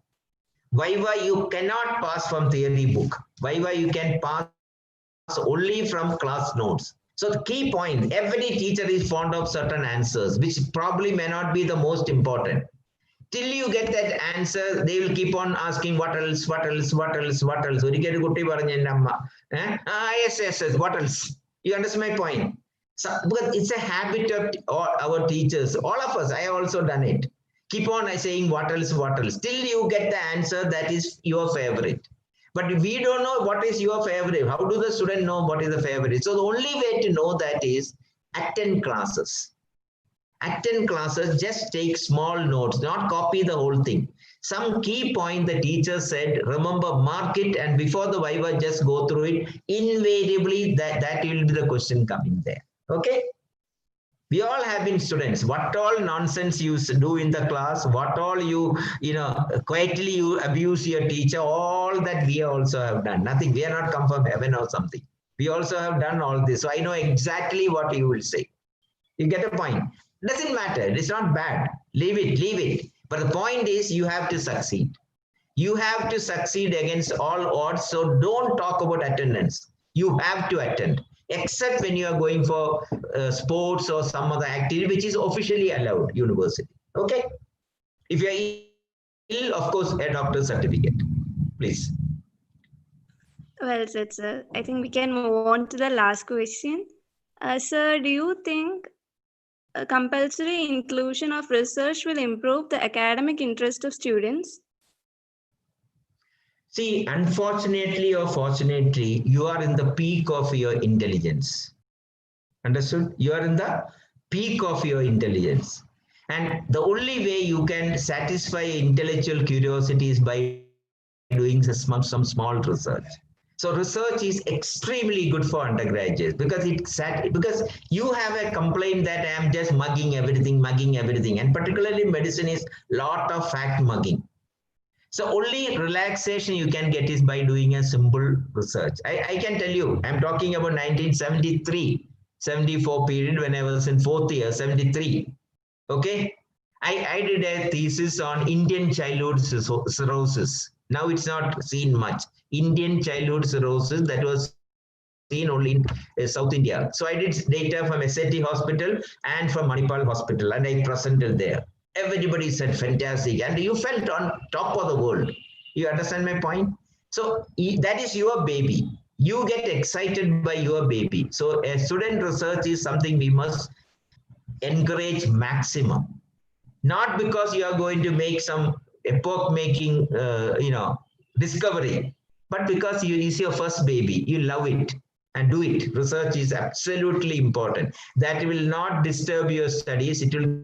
Viva, you cannot pass from theory book. Viva, you can pass only from class notes. So the key point, every teacher is fond of certain answers, which probably may not be the most important. Till you get that answer, they will keep on asking what else, what else, what else, what else. Yes, what else? You understand my point? So, because it's a habit of our teachers, all of us, I have also done it. Keep on saying what else, till you get the answer that is your favorite. But we don't know what is your favorite. How do the student know what is the favorite? So the only way to know that is attend classes. Attend classes, just take small notes, not copy the whole thing. Some key point the teacher said, remember, mark it, and before the Viva, just go through it. Invariably, that will be the question coming there. Okay? We all have been students. What all nonsense you do in the class, what all you quietly you abuse your teacher, all that we also have done. Nothing. We are not come from heaven or something. We also have done all this. So I know exactly what you will say. You get a point. Doesn't matter. It's not bad. Leave it. But the point is, you have to succeed. You have to succeed against all odds. So don't talk about attendance. You have to attend, except when you are going for sports or some other activity which is officially allowed university. Okay. If you are ill, of course, a doctor's certificate, please. Well said, sir. I think we can move on to the last question. Sir, do you think compulsory inclusion of research will improve the academic interest of students? See, unfortunately or fortunately, you are in the peak of your intelligence. Understood? You are in the peak of your intelligence. And the only way you can satisfy intellectual curiosity is by doing some small research. So research is extremely good for undergraduates because you have a complaint that I am just mugging everything, and particularly medicine is lot of fact mugging. So only relaxation you can get is by doing a simple research. I can tell you, I'm talking about 1973, 74 period when I was in 4th year, 73. Okay. I did a thesis on Indian childhood cirrhosis. Now it's not seen much. Indian childhood cirrhosis, that was seen only in South India. So I did data from SAT hospital and from Manipal hospital, and I presented there. Everybody said fantastic, and you felt on top of the world. You understand my point? So that is your baby. You get excited by your baby. So a student research is something we must encourage maximum. Not because you are going to make some epoch-making, discovery, but because it's your first baby. You love it and do it. Research is absolutely important. That will not disturb your studies. It will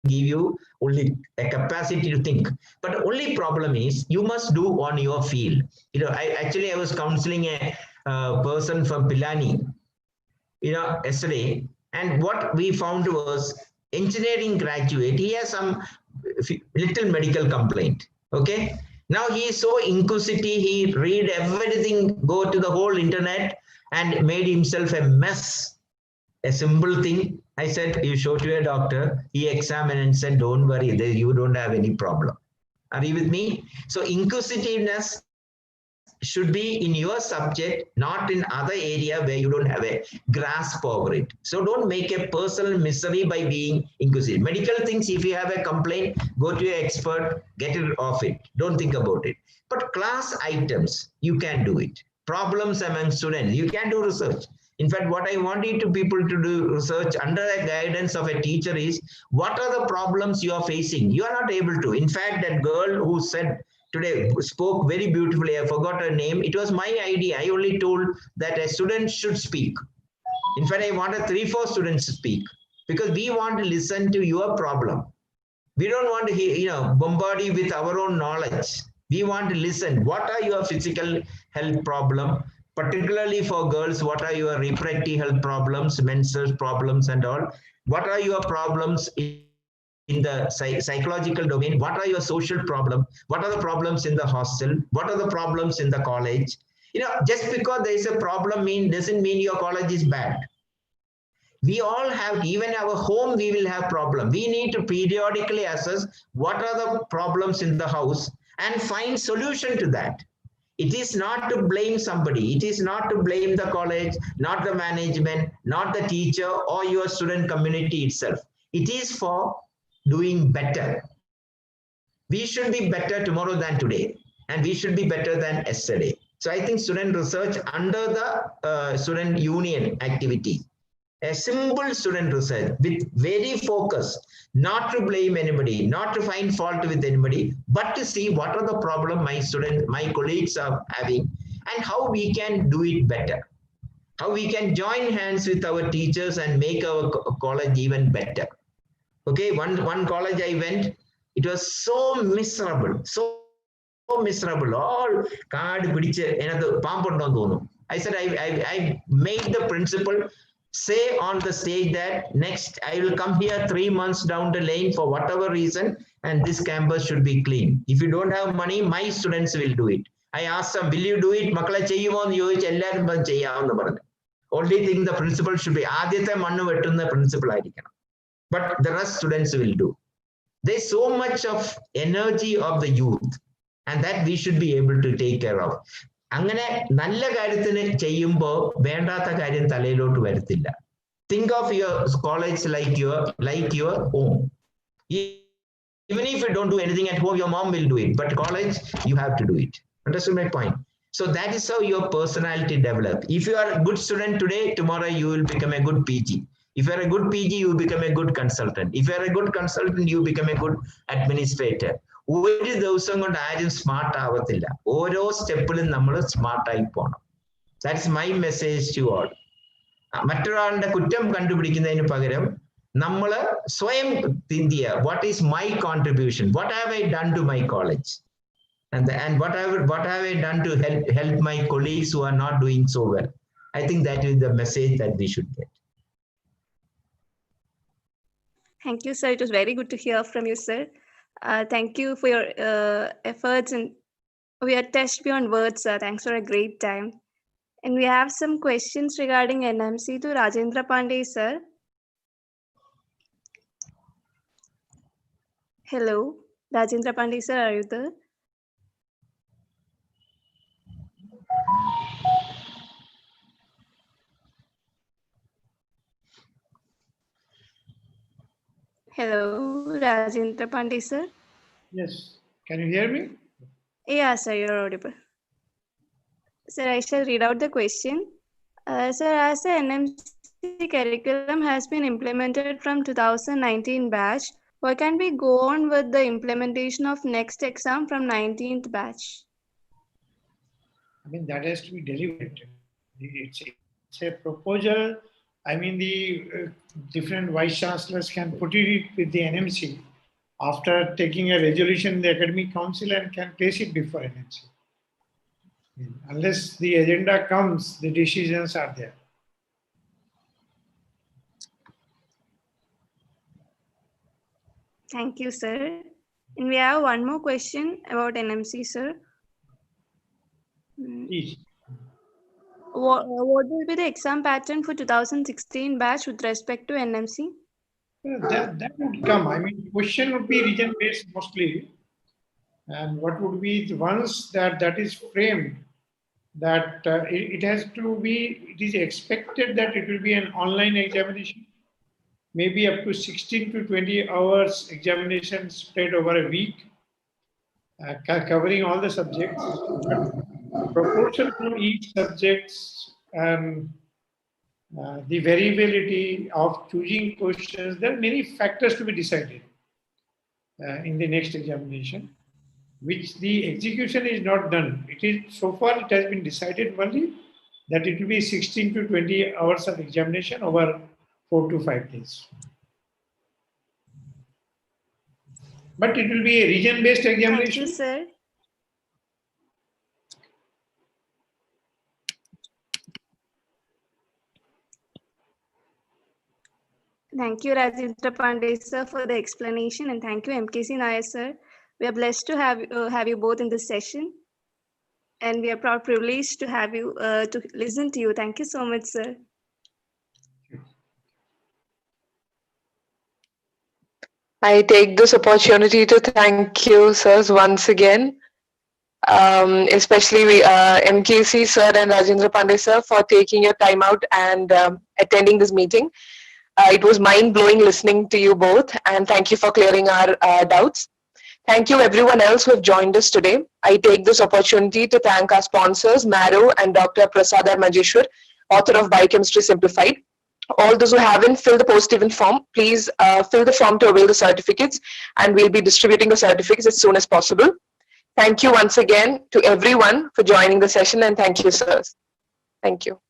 give you only a capacity to think. But the only problem is you must do on your field. I was counseling a person from Pilani, yesterday, and what we found was engineering graduate. He has some little medical complaint. Okay. Now he is so inquisitive. He read everything, go to the whole internet, and made himself a mess. A simple thing. I said, you show to a doctor. He examined and said, don't worry, you don't have any problem. Are you with me? So inquisitiveness should be in your subject, not in other area where you don't have a grasp over it. So don't make a personal misery by being inquisitive. Medical things, if you have a complaint, go to your expert, get it off it. Don't think about it. But class items, you can do it. Problems among students, you can do research. In fact, what I want people to do research under the guidance of a teacher is, what are the problems you are facing? You are not able to. In fact, that girl who said today spoke very beautifully, I forgot her name. It was my idea. I only told that a student should speak. In fact, I wanted 3-4 students to speak because we want to listen to your problem. We don't want to bombard you with our own knowledge. We want to listen. What are your physical health problem? Particularly for girls, what are your reproductive health problems, menstrual problems and all? What are your problems in the psychological domain? What are your social problems? What are the problems in the hostel? What are the problems in the college? Just because there is a problem doesn't mean your college is bad. We all have, even our home, we will have problems. We need to periodically assess what are the problems in the house and find solution to that. It is not to blame somebody. It is not to blame the college, not the management, not the teacher or your student community itself. It is for doing better. We should be better tomorrow than today, and we should be better than yesterday. So I think student research under the student union activity, a simple student research with very focus, not to blame anybody, not to find fault with anybody, but to see what are the problems my colleagues are having and how we can do it better. How we can join hands with our teachers and make our college even better. Okay, one college I went, it was so miserable, all card pidiche. I said, I made the principal say on the stage that next I will come here 3 months down the lane for whatever reason, and this campus should be clean. If you don't have money, my students will do it. I asked them, will you do it? Only thing the principal should be, but the rest students will do. There's so much of energy of the youth, and that we should be able to take care of. അങ്ങനെ നല്ല കാര്യത്തിന് ചെയ്യുമ്പോൾ വേണ്ടാത്ത കാര്യം തലയിലോട്ട് വരത്തില്ല. Think of your college like your home. Even if you don't do anything at home, your mom will do it. But college, you have to do it. Understood my point? So that is how your personality develops. If you are a good student today, tomorrow you will become a good PG. If you are a good PG, you become a good consultant. If you are a good consultant, you become a good administrator. ഒരു ദിവസം കൊണ്ട് ആരും smart ആവത്തില്ല. ഓരോ സ്റ്റെപ്പിലും നമ്മൾ സ്മാർട്ടായി പോകണം. That's my message to all. മറ്റൊരാളുടെ കുറ്റം കണ്ടുപിടിക്കുന്നതിന് പകരം നമ്മൾ സ്വയം ചിന്തിക്കുക, what is my contribution? What have I done to my college? And what have I done to help my colleagues who are not doing so well? I think that is the message that we should get. Thank you, sir. It was very good to hear from you, sir. Thank you for your efforts, and we are touched beyond words, sir. Thanks for a great time. And we have some questions regarding NMC to Rajendra Pandey, sir. Hello, Rajendra Pandey, sir, are you there? Hello, Rajendra Pandey, sir. Yes. Can you hear me? Yeah, sir, you're audible. Sir, I shall read out the question. Sir, as the NMC curriculum has been implemented from 2019 batch, why can't we go on with the implementation of next exam from 19th batch? I mean, that has to be deliberated. It's a proposal. I mean, the different vice chancellors can put it with the NMC after taking a resolution in the academic council and can place it before NMC. Unless the agenda comes, the decisions are there. Thank you, sir. And we have one more question about NMC, sir. Please. What will be the exam pattern for 2016 batch with respect to NMC? That would come. I mean, question would be region-based mostly. And what would be once that is framed, that it has to be, it is expected that it will be an online examination, maybe up to 16 to 20 hours examination spread over a week, covering all the subjects. Proportion from each subjects and the variability of choosing questions, there are many factors to be decided in the next examination, which the execution is not done. It is, so far it has been decided only that it will be 16 to 20 hours of examination over 4 to 5 days. But it will be a region-based examination. Thank you, sir. Thank you, Rajendra Pandey, sir, for the explanation, and thank you, MKC Nair, sir. We are blessed to have you both in this session, and we are proud privileged to have you to listen to you. Thank you so much, sir. I take this opportunity to thank you, sirs, once again. Especially MKC sir and Rajendra Pandey sir for taking your time out and attending this meeting. It was mind-blowing listening to you both, and thank you for clearing our doubts. Thank you everyone else who have joined us today. I take this opportunity to thank our sponsors, Maro and Dr. Prasadar Majeshwar, author of Biochemistry Simplified. All those who haven't filled the post-event form, please fill the form to avail the certificates, and we'll be distributing the certificates as soon as possible. Thank you once again to everyone for joining the session, and thank you, sirs. Thank you.